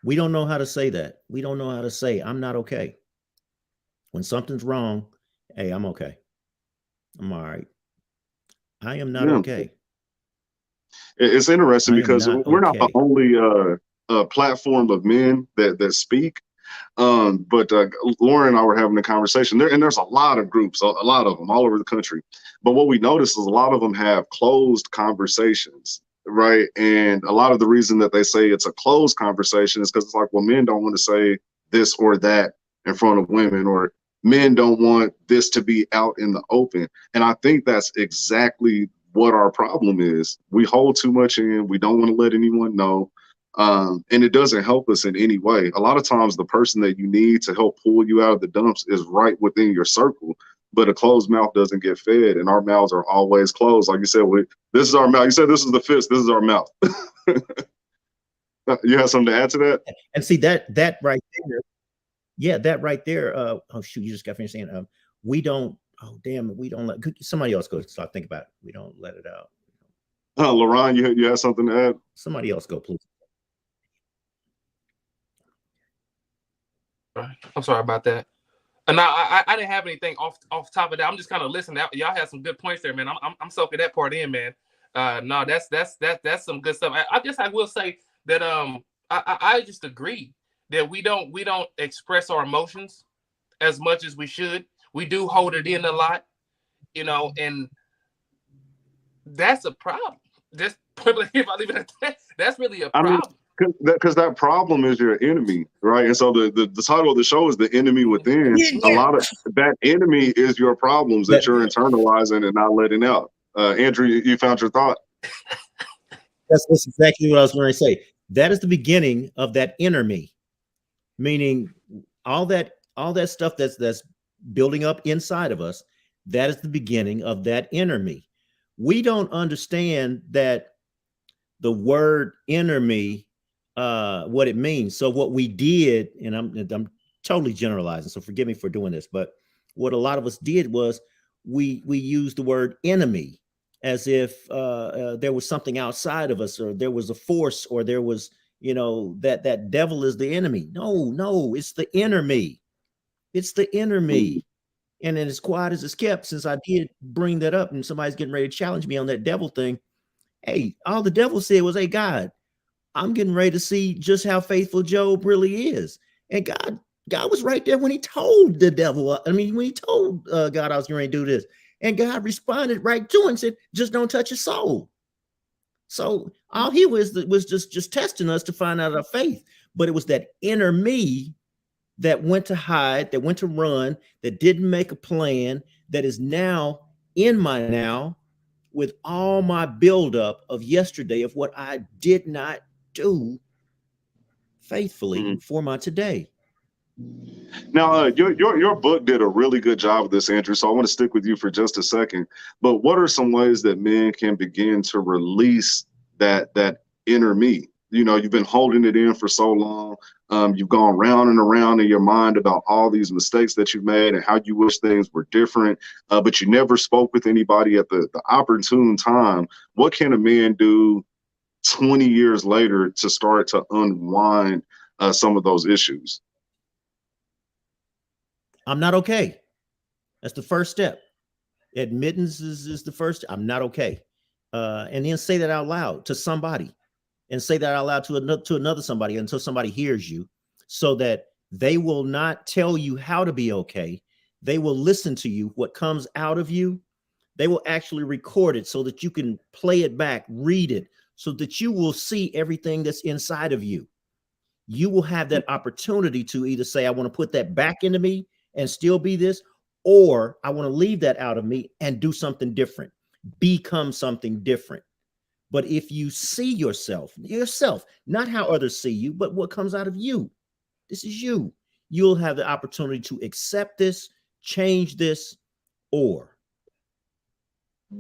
Speaker 3: We don't know how to say that. We don't know how to say, I'm not okay. When something's wrong, hey, I'm okay. I'm all right. I am not okay.
Speaker 1: It's interesting because we're not the
Speaker 3: okay.
Speaker 1: only platform of men that speak. But Lauren and I were having a conversation there, and there's a lot of groups, a lot of them all over the country. But what we noticed is a lot of them have closed conversations, right? And a lot of the reason that they say it's a closed conversation is because it's like, well, men don't want to say this or that in front of women, or men don't want this to be out in the open. And I think that's exactly what our problem is. We hold too much in. We don't want to let anyone know. And it doesn't help us in any way. A lot of times the person that you need to help pull you out of the dumps is right within your circle, but a closed mouth doesn't get fed, and our mouths are always closed. Like you said, this is our mouth. You said this is the fist, this is our mouth. You have something to add to that?
Speaker 3: And see that right there. Yeah, that right there. Oh shoot, you just got finished saying we don't, oh damn it, we don't let somebody else go start think about it. We don't let it out.
Speaker 1: Lauren, you have something to add?
Speaker 3: Somebody else go, please.
Speaker 2: I'm sorry about that. And now I didn't have anything off top of that. I'm just kind of listening. Y'all had some good points there, man. I'm soaking that part in, man. No, that's some good stuff. I guess I will say that I just agree that we don't express our emotions as much as we should. We do hold it in a lot, you know, and that's a problem. Just if I leave it at that, that's really a problem.
Speaker 1: Because that problem is your enemy, right? And so the title of the show is The Enemy Within. A lot of that enemy is your problems that you're internalizing and not letting out. Andrew, you found your thought?
Speaker 3: That's exactly what I was going to say. That is the beginning of that inner me, meaning all that stuff that's building up inside of us. That is the beginning of that inner me. We don't understand that the word inner me, what it means. So what we did, and I'm totally generalizing, so forgive me for doing this, but what a lot of us did was we used the word enemy as if there was something outside of us, or there was a force, or there was, you know, that devil is the enemy. No, it's the inner me. It's the inner me. And then as quiet as it's kept, since I did bring that up and somebody's getting ready to challenge me on that devil thing, hey, all the devil said was, hey, God, I'm getting ready to see just how faithful Job really is. And God was right there when he told the devil, when he told God I was going to do this. And God responded right to him and said, just don't touch his soul. So all he was just testing us to find out our faith. But it was that inner me that went to hide, that went to run, that didn't make a plan, that is now in my now with all my buildup of yesterday of what I did not do faithfully for my today.
Speaker 1: Now, your book did a really good job of this, Andrew. So I want to stick with you for just a second. But what are some ways that men can begin to release that inner me? You know, you've been holding it in for so long. You've gone round and around in your mind about all these mistakes that you've made and how you wish things were different. But you never spoke with anybody at the opportune time. What can a man do 20 years later to start to unwind some of those issues?
Speaker 3: I'm not okay. That's the first step. Admittance is the first. I'm not okay. And then say that out loud to somebody, and say that out loud to another somebody until somebody hears you, so that they will not tell you how to be okay. They will listen to you. What comes out of you, they will actually record it so that you can play it back, read it, so that you will see everything that's inside of you. You will have that opportunity to either say, I want to put that back into me and still be this, or I want to leave that out of me and do something different, become something different. But if you see yourself, not how others see you, but what comes out of you, this is you, you'll have the opportunity to accept this, change this, or.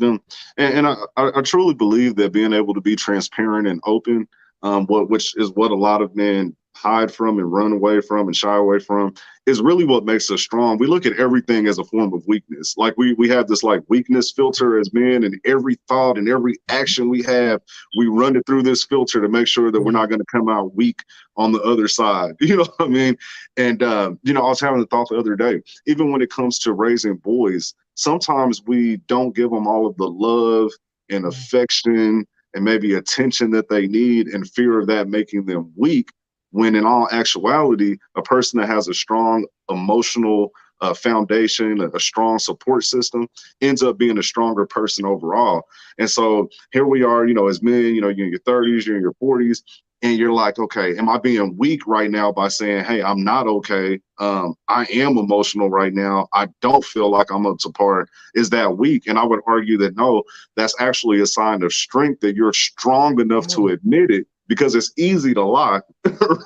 Speaker 1: And I truly believe that being able to be transparent and open, which is what a lot of men hide from and run away from and shy away from, is really what makes us strong. We look at everything as a form of weakness. Like we have this like weakness filter as men, and every thought and every action we have, we run it through this filter to make sure that we're not going to come out weak on the other side. You know what I mean? And, you know, I was having a thought the other day, even when it comes to raising boys, sometimes we don't give them all of the love and affection and maybe attention that they need, in fear of that making them weak, when in all actuality, a person that has a strong emotional foundation, a strong support system, ends up being a stronger person overall. And so here we are, you know, as men, you know, you're in your 30s, you're in your 40s, and you're like, okay, am I being weak right now by saying, hey, I'm not okay? I am emotional right now. I don't feel like I'm up to par. Is that weak? And I would argue that no, that's actually a sign of strength, that you're strong enough to admit it, because it's easy to lie,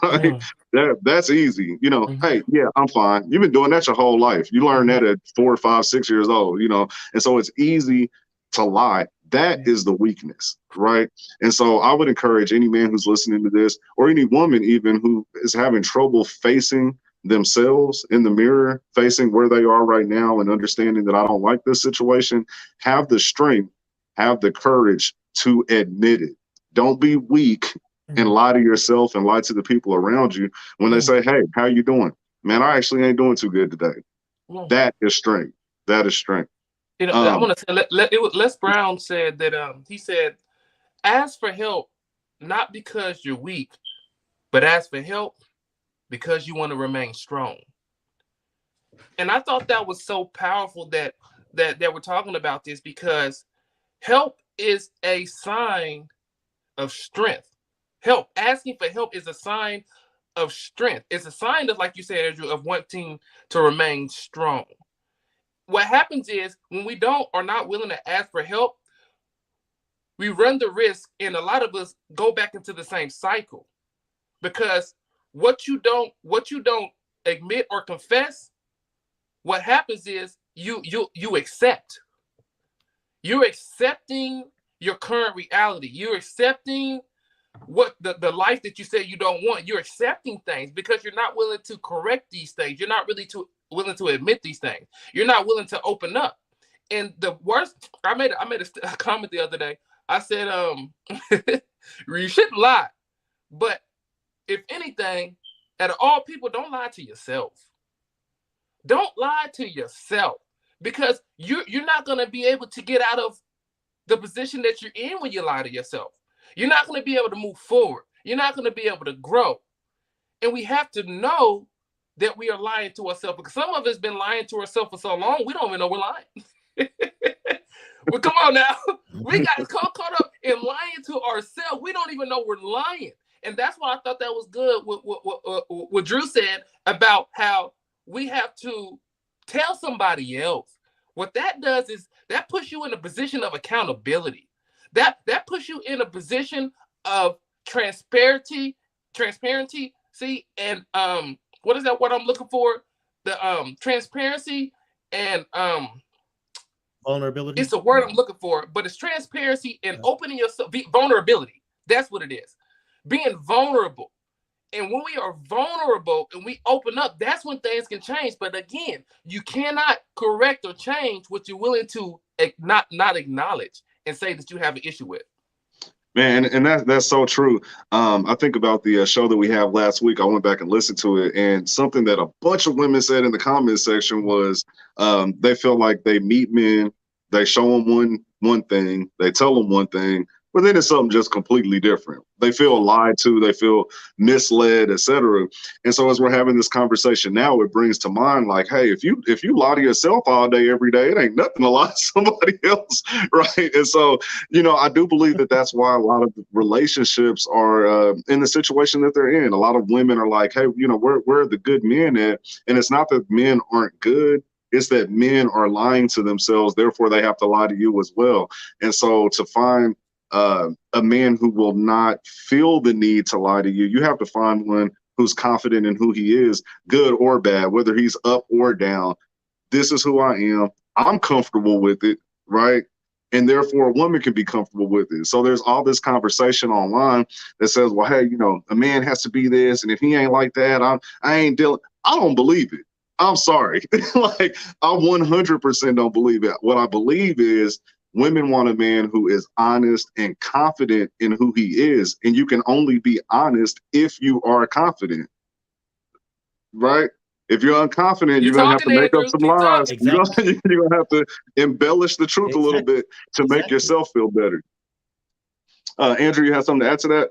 Speaker 1: right? That's easy. You know, hey, yeah, I'm fine. You've been doing that your whole life. You learned that at 4, 5, 6 years old, you know, and so it's easy to lie. That is the weakness, right? And so I would encourage any man who's listening to this, or any woman even who is having trouble facing themselves in the mirror, facing where they are right now and understanding that I don't like this situation, have the strength, have the courage to admit it. Don't be weak and lie to yourself and lie to the people around you when they say, hey, how you doing? Man, I actually ain't doing too good today. That is strength. That is strength.
Speaker 2: You know, I want to say, Les Brown said that he said, ask for help, not because you're weak, but ask for help because you want to remain strong. And I thought that was so powerful that we're talking about this, because help is a sign of strength. Help, asking for help is a sign of strength. It's a sign of, like you said, Andrew, of wanting to remain strong. What happens is, when we are not willing to ask for help, we run the risk, and a lot of us go back into the same cycle, because what you don't admit or confess, what happens is you accept. You're accepting your current reality. You're accepting what the life that you say you don't want. You're accepting things because you're not willing to correct these things. You're not really willing to admit these things. You're not willing to open up. And the worst, I made a comment the other day. I said, you shouldn't lie, but if anything, out of all people, don't lie to yourself. Don't lie to yourself, because you're not going to be able to get out of the position that you're in when you lie to yourself. You're not going to be able to move forward. you're not going to be able to grow. And we have to know that we are lying to ourselves, because some of us been lying to ourselves for so long, we don't even know we're lying. Well, come on now. We got caught up in lying to ourselves. We don't even know we're lying. And that's why I thought that was good what Drew said about how we have to tell somebody else. What that does is that puts you in a position of accountability. That puts you in a position of transparency. See, and what is that word I'm looking for? The transparency and
Speaker 3: vulnerability.
Speaker 2: It's a word I'm looking for, but it's transparency and opening yourself. Vulnerability. That's what it is. Being vulnerable. And when we are vulnerable and we open up, that's when things can change. But again, you cannot correct or change what you're willing to not acknowledge and say that you have an issue with.
Speaker 1: Man, and that's so true. I think about the show that we have last week. I went back and listened to it, and something that a bunch of women said in the comment section was they feel like they meet men, they show them one thing, they tell them one thing, but then it's something just completely different. They feel lied to, they feel misled, etc. And so as we're having this conversation now, it brings to mind like, hey, if you lie to yourself all day, every day, it ain't nothing to lie to somebody else, right? And so, I do believe that that's why a lot of relationships are in the situation that they're in. A lot of women are like, hey, where are the good men at? And it's not that men aren't good. It's that men are lying to themselves. Therefore, they have to lie to you as well. And so to find a man who will not feel the need to lie to you, you have to find one who's confident in who he is, good or bad, whether he's up or down. This is who I am. I'm comfortable with it, right? And therefore a woman can be comfortable with it. So there's all this conversation online that says, well, hey, a man has to be this, and if he ain't like that, I ain't dealing. I don't believe it. I'm sorry. Like, I 100% don't believe it. What I believe is women want a man who is honest and confident in who he is. And you can only be honest if you are confident, right? If you're unconfident, you're going to have to make up some lies.
Speaker 3: Exactly.
Speaker 1: You're going to have to embellish the truth a little bit to make yourself feel better. Andrew, you have something to add to that?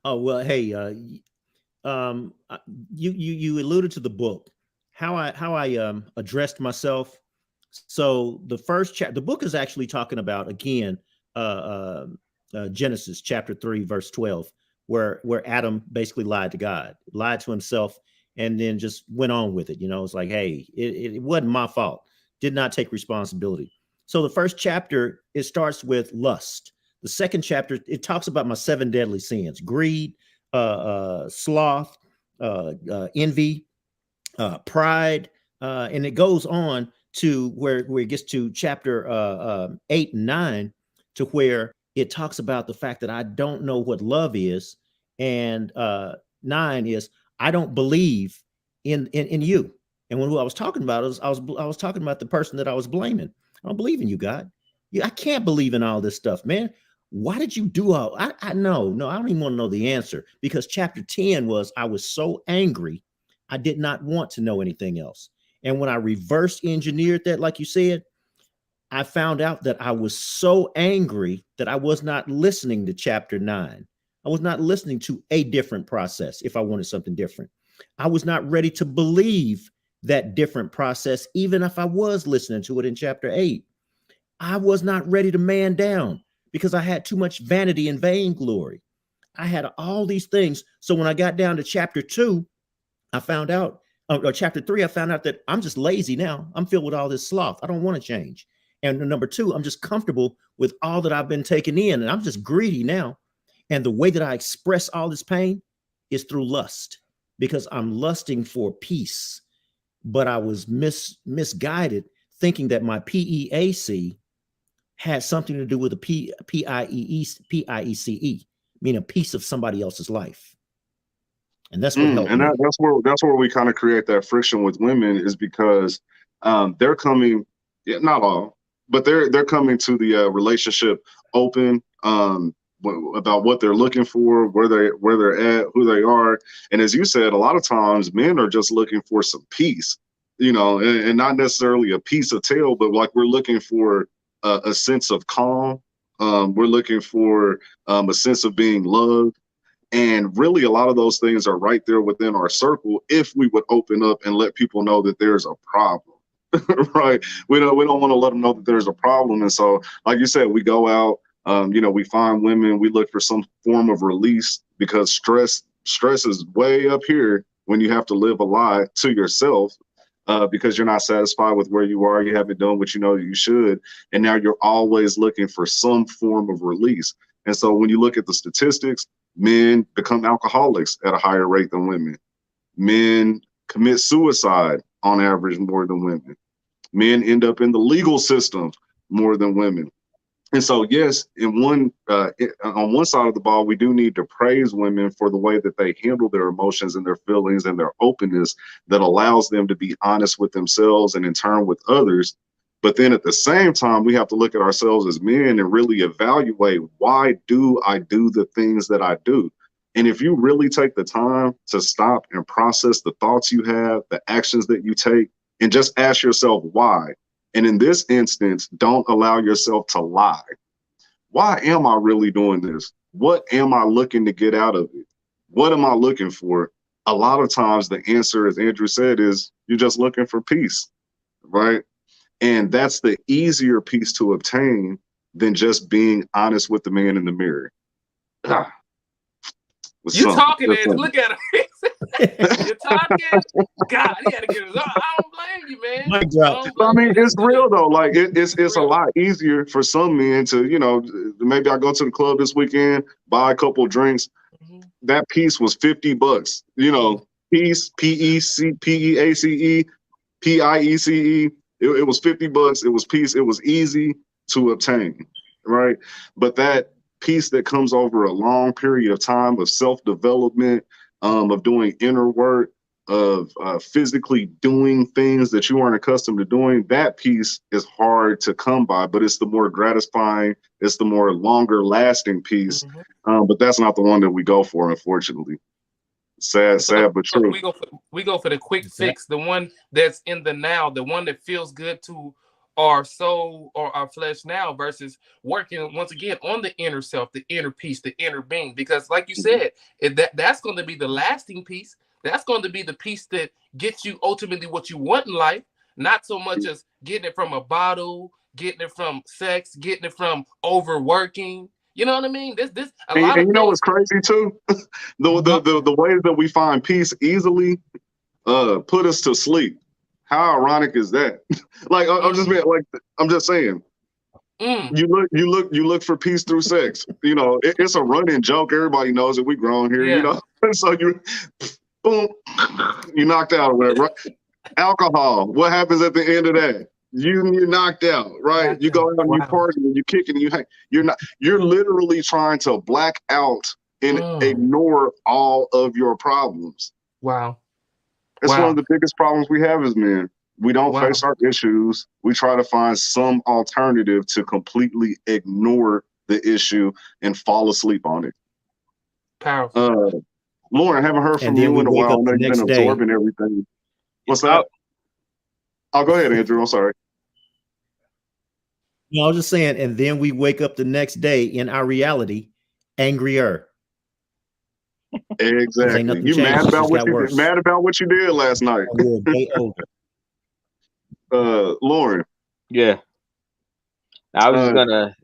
Speaker 3: Oh, well, hey, you alluded to the book, how I addressed myself. So the first chapter, the book is actually talking about, again, Genesis chapter 3, verse 12, where Adam basically lied to God, lied to himself, and then just went on with it. It's like, hey, it wasn't my fault. Did not take responsibility. So the first chapter, it starts with lust. The second chapter, it talks about my 7 deadly sins: greed, sloth, envy, pride, and it goes on to where it gets to chapter 8 and 9, to where it talks about the fact that I don't know what love is, and 9 is I don't believe in you. And who I was talking about is I was talking about the person that I was blaming. I don't believe in you, God. I can't believe in all this stuff, man. Why did you do all? I know, I don't even want to know the answer, because chapter 10 was I was so angry, I did not want to know anything else. And when I reverse engineered that, like you said, I found out that I was so angry that I was not listening to chapter 9. I was not listening to a different process. If I wanted something different, I was not ready to believe that different process. Even if I was listening to it in chapter 8, I was not ready to man down because I had too much vanity and vainglory. I had all these things. So when I got down to chapter 2, I found out, or chapter 3, I found out that I'm just lazy now. I'm filled with all this sloth. I don't want to change. And number 2, I'm just comfortable with all that I've been taking in, and I'm just greedy now. And the way that I express all this pain is through lust, because I'm lusting for peace. But I was misguided, thinking that my PEAC had something to do with the PIECE, meaning a piece of somebody else's life. And that's what helped.
Speaker 1: And that's where we kind of create that friction with women, is because they're coming, not all, but they're coming to the relationship open about what they're looking for, where they're at, who they are. And as you said, a lot of times men are just looking for some peace, and not necessarily a piece of tail, but like we're looking for a sense of calm, We're looking for a sense of being loved. And really, a lot of those things are right there within our circle if we would open up and let people know that there's a problem. Right? We don't want to let them know that there's a problem. And so, like you said, we go out, we find women, we look for some form of release because stress is way up here when you have to live a lie to yourself. Because you're not satisfied with where you are, you haven't done what you know you should, and now you're always looking for some form of release. And so when you look at the statistics, men become alcoholics at a higher rate than women. Men commit suicide on average more than women. Men end up in the legal system more than women. And so, yes, on one side of the ball, we do need to praise women for the way that they handle their emotions and their feelings and their openness that allows them to be honest with themselves and in turn with others. But then at the same time, we have to look at ourselves as men and really evaluate, why do I do the things that I do? And if you really take the time to stop and process the thoughts you have, the actions that you take, and just ask yourself why. And in this instance, don't allow yourself to lie. Why am I really doing this? What am I looking to get out of it? What am I looking for? A lot of times the answer, as Andrew said, is you're just looking for peace, right? And that's the easier peace to obtain than just being honest with the man in the mirror.
Speaker 2: You talking, Andrew? Look at him. You're talking. God, he had to get his. I don't blame you, man.
Speaker 1: I mean, it's real though. Like it's a lot easier for some men to, maybe I go to the club this weekend, buy a couple of drinks. Mm-hmm. That piece was $50. Peace, Peace, Piece. It was $50. It was peace. It was easy to obtain, right? But that peace that comes over a long period of time of self-development, of doing inner work, of physically doing things that you aren't accustomed to doing, that peace is hard to come by, but it's the more gratifying, it's the more longer lasting peace. Mm-hmm. But that's not the one that we go for, unfortunately. Sad, but true.
Speaker 2: We go for the quick fix, the one that's in the now, the one that feels good to our soul or our flesh now, versus working once again on the inner self, the inner peace, the inner being. Because like you said, that's going to be the lasting peace. That's going to be the peace that gets you ultimately what you want in life, not so much as getting it from a bottle, getting it from sex, getting it from overworking. You know what I mean? This a lot of
Speaker 1: you know what's crazy too? the ways that we find peace easily put us to sleep. How ironic is that? Like I'm just saying. You look for peace through sex. It's a running joke. Everybody knows that we grown here. So you boom, you knocked out or whatever. Right? Alcohol. What happens at the end of that? You're knocked out, right? You go out and you party and you kick and you hang. You're literally trying to black out and ignore all of your problems.
Speaker 2: Wow.
Speaker 1: It's one of the biggest problems we have as men. We don't face our issues. We try to find some alternative to completely ignore the issue and fall asleep on it.
Speaker 2: Powerful.
Speaker 1: Lauren, I haven't heard from you in a while. I know you've been absorbing everything. What's that? Oh, go ahead, Andrew. I'm sorry.
Speaker 3: No, I was just saying, and then we wake up the next day in our reality, angrier.
Speaker 1: Exactly. You mad about what you did last night. Lauren.
Speaker 4: Yeah. I was gonna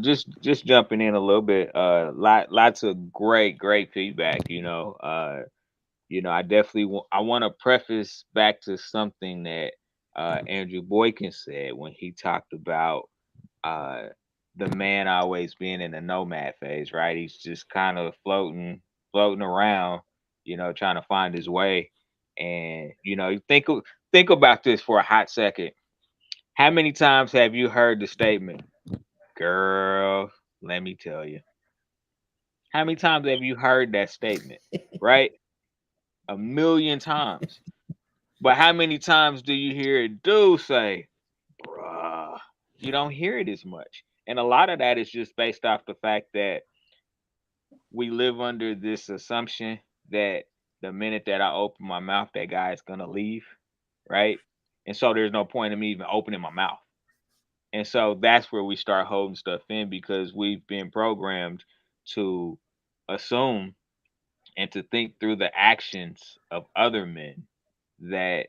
Speaker 4: just jumping in a little bit. Lots of great feedback. I definitely I want to preface back to something that Andrew Boykin said when he talked about the man always being in the nomad phase, right? He's just kind of floating around, trying to find his way. And you think about this for a hot second. How many times have you heard the statement, "Girl, let me tell you"? How many times have you heard that statement? Right? 1,000,000 times. But how many times do you hear a dude say, "Bruh"? You don't hear it as much. And a lot of that is just based off the fact that we live under this assumption that the minute that I open my mouth, that guy is going to leave. Right? And so there's no point in me even opening my mouth. And so that's where we start holding stuff in because we've been programmed to assume and to think through the actions of other men that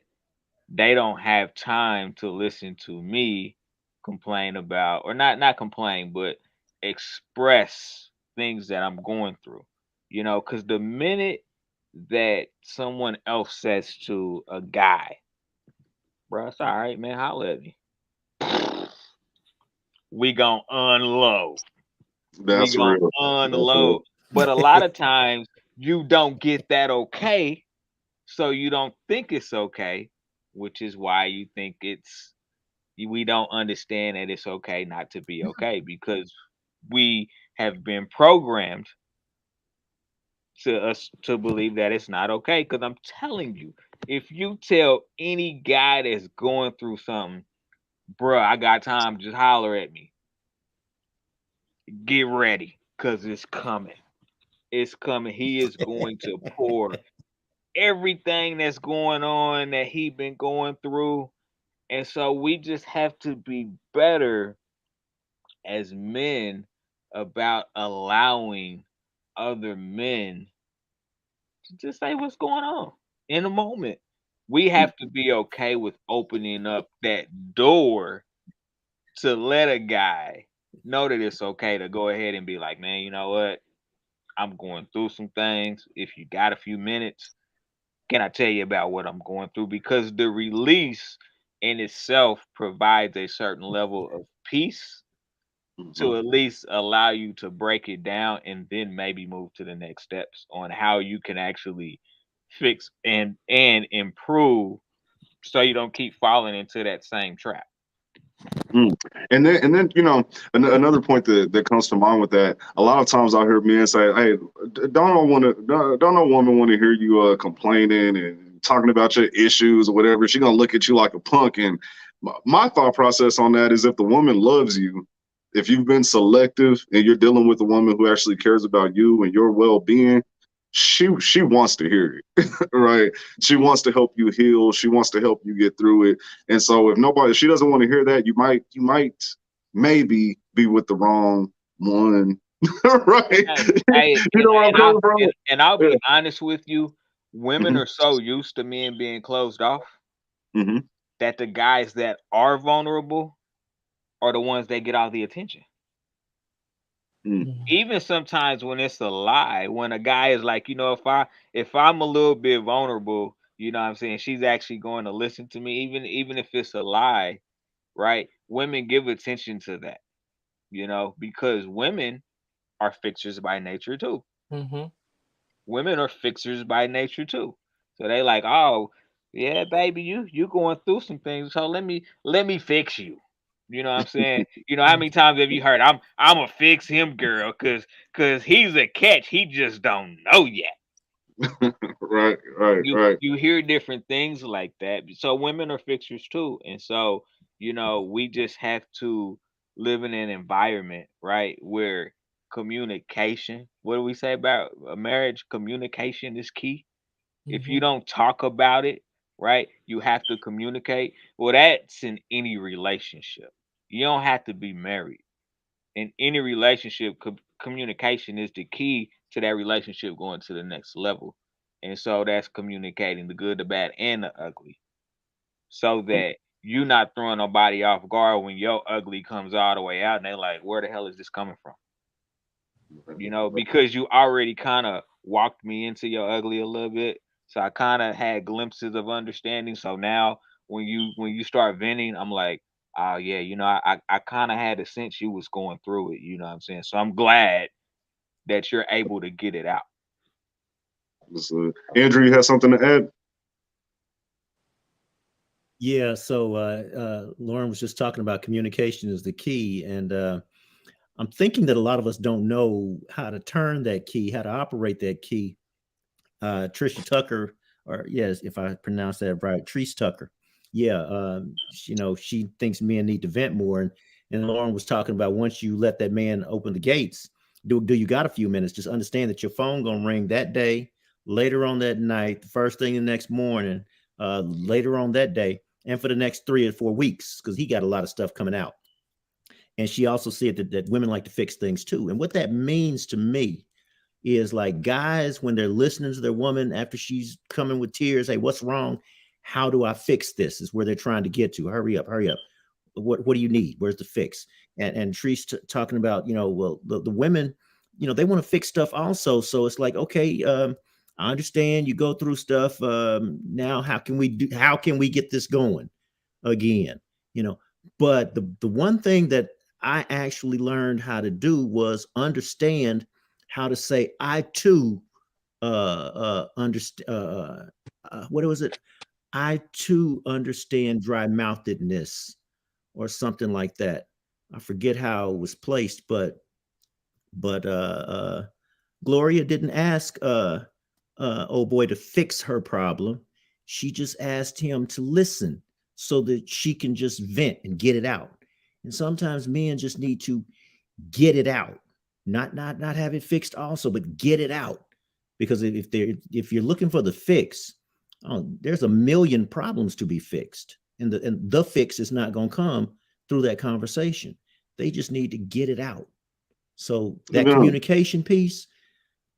Speaker 4: they don't have time to listen to me complain about, or not complain, but express things that I'm going through. Because the minute that someone else says to a guy, bro, it's all right, man, holla at me, we gonna unload. We
Speaker 1: That's
Speaker 4: gonna
Speaker 1: real.
Speaker 4: unload. But a lot of times you don't get that okay, so you don't think it's okay, which is why you think we don't understand that it's okay not to be okay, because we have been programmed to believe that it's not okay. Because I'm telling you, if you tell any guy that's going through something, bruh, I got time, just holler at me. Get ready, because it's coming. It's coming. He is going to pour everything that's going on that he been going through. And so we just have to be better as men about allowing other men to just say what's going on in a moment. We have to be okay with opening up that door to let a guy know that it's okay to go ahead and be like, man, you know what? I'm going through some things. If you got a few minutes, can I tell you about what I'm going through? Because the release in itself provides a certain level of peace to at least allow you to break it down and then maybe move to the next steps on how you can actually fix and improve so you don't keep falling into that same trap.
Speaker 1: And then another point that comes to mind with that, a lot of times I hear men say, hey, don't no woman want to hear you complaining and talking about your issues or whatever. She's gonna look at you like a punk. And my thought process on that is, if the woman loves you, if you've been selective and you're dealing with a woman who actually cares about you and your well-being, she wants to hear it. Right? She wants to help you heal. She wants to help you get through it. And so if she doesn't want to hear that, you might maybe be with the wrong one. Right?
Speaker 4: Hey,
Speaker 1: You know what I'm coming from?
Speaker 4: and I'll be honest with you, women
Speaker 1: Mhm.
Speaker 4: are so used to men being closed off
Speaker 1: Mhm.
Speaker 4: that the guys that are vulnerable are the ones that get all the attention. Even sometimes when it's a lie, when a guy is like, if I'm a little bit vulnerable, you know what I'm saying, she's actually going to listen to me, even if it's a lie, right? Women give attention to that, because women are fixers by nature too.
Speaker 2: Mm-hmm.
Speaker 4: Women are fixers by nature too. So they like, oh yeah, baby, you going through some things, so let me fix you. You know what I'm saying? How many times have you heard I'm a fix him, girl, cause he's a catch, he just don't know yet.
Speaker 1: Right.
Speaker 4: You hear different things like that. So women are fixers too. And so, we just have to live in an environment, right, where communication, what do we say about a marriage? Communication is key. If you don't talk about it, right, you have to communicate. Well, that's in any relationship. You don't have to be married. In any relationship, communication is the key to that relationship going to the next level. And so that's communicating the good, the bad, and the ugly, so that you're not throwing nobody off guard when your ugly comes all the way out and they're like, where the hell is this coming from? Because you already kind of walked me into your ugly a little bit. So I kind of had glimpses of understanding. So now when you start venting, I'm like, oh yeah, I kind of had a sense you was going through it, you know what I'm saying? So I'm glad that you're able to get it out.
Speaker 1: Andrew, you have something to add?
Speaker 3: Yeah, so Lauren was just talking about communication is the key, and I'm thinking that a lot of us don't know how to turn that key, how to operate that key. Trisha Tucker, or yes, if I pronounce that right, Treese Tucker. Yeah, she thinks men need to vent more, and Lauren was talking about, once you let that man open the gates, do you got a few minutes? Just understand that your phone gonna ring that day, later on that night, the first thing the next morning, later on that day, and for the next 3 or 4 weeks, because he got a lot of stuff coming out. And she also said that women like to fix things too. And what that means to me is like guys, when they're listening to their woman after she's coming with tears, hey, what's wrong? How do I fix this? Is where they're trying to get to. Hurry up, hurry up. What do you need? Where's the fix? And Treese talking about, well, the women, they want to fix stuff also. So it's like, okay, I understand you go through stuff. Now how can we get this going again? But the one thing that I actually learned how to do was understand how to say, I too understand. What was it? I too understand dry mouthedness, or something like that. I forget how it was placed, but Gloria didn't ask oh boy to fix her problem. She just asked him to listen so that she can just vent and get it out. And sometimes men just need to get it out, not have it fixed also, but get it out. Because if you're looking for the fix, there's a million problems to be fixed, and the fix is not going to come through that conversation. They just need to get it out. So that communication piece,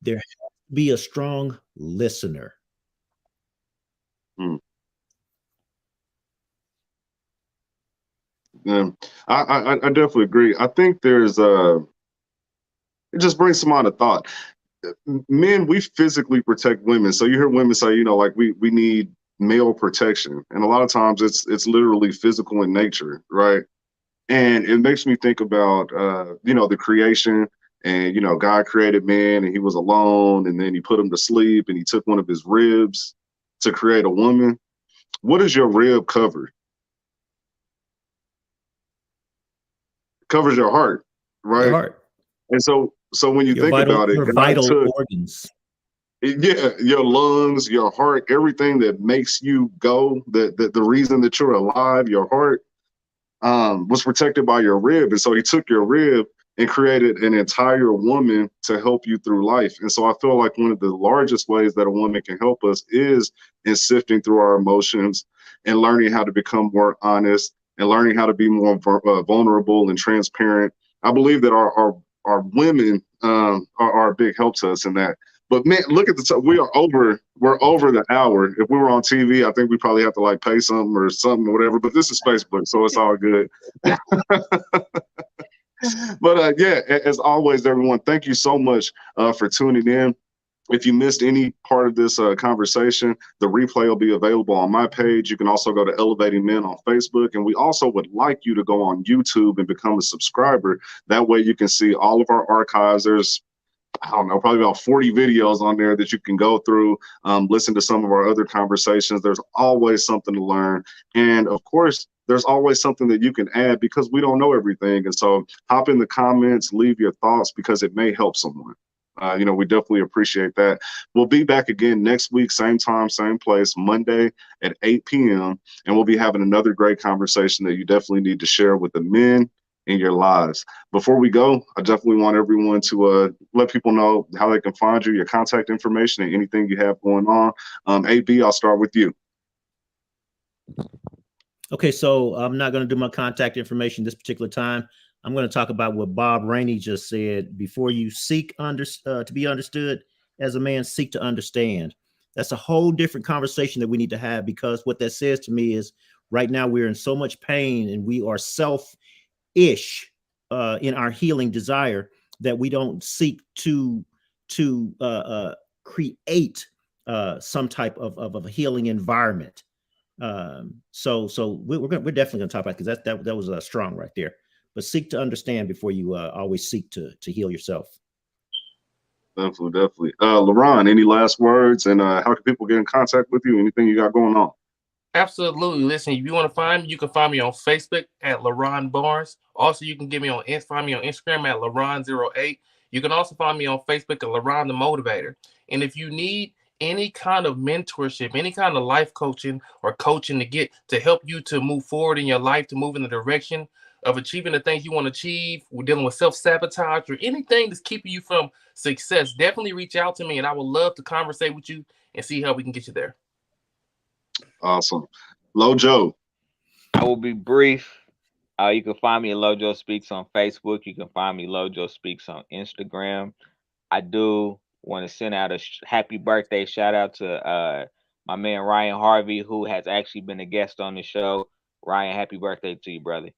Speaker 3: there has to be a strong listener.
Speaker 1: Yeah, I definitely agree. I think there's it just brings some amount of thought. Men, we physically protect women. So you hear women say, like we need male protection, and a lot of times it's literally physical in nature, right? And it makes me think about the creation, and God created man, and he was alone, and then he put him to sleep, and he took one of his ribs to create a woman. What does your rib cover? Covers your heart, right?
Speaker 3: Your heart.
Speaker 1: And so when you think about it,
Speaker 3: your vital organs.
Speaker 1: Yeah, your lungs, your heart, everything that makes you go, the reason that you're alive, your heart, was protected by your rib. And so he took your rib and created an entire woman to help you through life. And so I feel like one of the largest ways that a woman can help us is in sifting through our emotions and learning how to become more honest and learning how to be more vulnerable and transparent. I believe that our women are a big help to us in that. But man, look at we're over the hour. If we were on TV, I think we probably have to like pay something or something or whatever. But this is Facebook, so it's all good. But yeah, as always, everyone, thank you so much for tuning in. If you missed any part of this conversation, the replay will be available on my page. You can also go to Elevating Men on Facebook. And we also would like you to go on YouTube and become a subscriber. That way you can see all of our archives. There's, I don't know, probably about 40 videos on there that you can go through, listen to some of our other conversations. There's always something to learn. And of course, there's always something that you can add because we don't know everything. And so hop in the comments, leave your thoughts because it may help someone. We definitely appreciate that. We'll be back again next week, same time, same place, Monday at 8 p.m. And we'll be having another great conversation that you definitely need to share with the men in your lives. Before we go, I definitely want everyone to let people know how they can find you, your contact information, and anything you have going on. AB, I'll start with you.
Speaker 3: Okay, so I'm not going to do my contact information this particular time. I'm going to talk about what Bob Rainey just said. Before you seek to be understood as a man, seek to understand. That's a whole different conversation that we need to have, because what that says to me is right now we're in so much pain and we are selfish in our healing desire that we don't seek to create some type of a healing environment. So we're definitely going to talk about it, because that was strong right there. But seek to understand before you always seek to heal yourself.
Speaker 1: Definitely. LaRon, any last words, and how can people get in contact with you? Anything you got going on?
Speaker 2: Absolutely. Listen, if you want to find me, you can find me on Facebook at LaRon Barnes. Also, you can find me on Instagram at LaRon08. You can also find me on Facebook at LaRon the Motivator. And if you need any kind of mentorship, any kind of life coaching or coaching to help you to move forward in your life, to move in the direction of achieving the things you want to achieve, we're dealing with self-sabotage or anything that's keeping you from success, definitely reach out to me, and I would love to conversate with you and see how we can get you there.
Speaker 1: Awesome. Low Joe.
Speaker 4: I will be brief. You can find me at Lojo Speaks on Facebook. You can find me Lojo Speaks on Instagram. I do want to send out a happy birthday shout out to my man Ryan Harvey, who has actually been a guest on the show. Ryan, happy birthday to you, brother.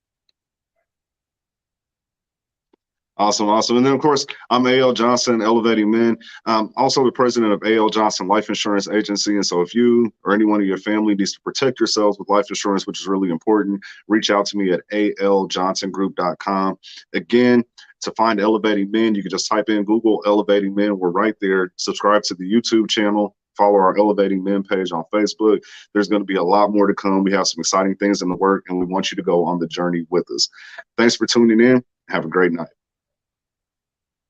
Speaker 1: Awesome, awesome. And then, of course, I'm A.L. Johnson, Elevating Men. Also the president of A.L. Johnson Life Insurance Agency. And so if you or anyone in your family needs to protect yourselves with life insurance, which is really important, reach out to me at aljohnsongroup.com. Again, to find Elevating Men, you can just type in Google Elevating Men. We're right there. Subscribe to the YouTube channel. Follow our Elevating Men page on Facebook. There's going to be a lot more to come. We have some exciting things in the work, and we want you to go on the journey with us. Thanks for tuning in. Have a great night.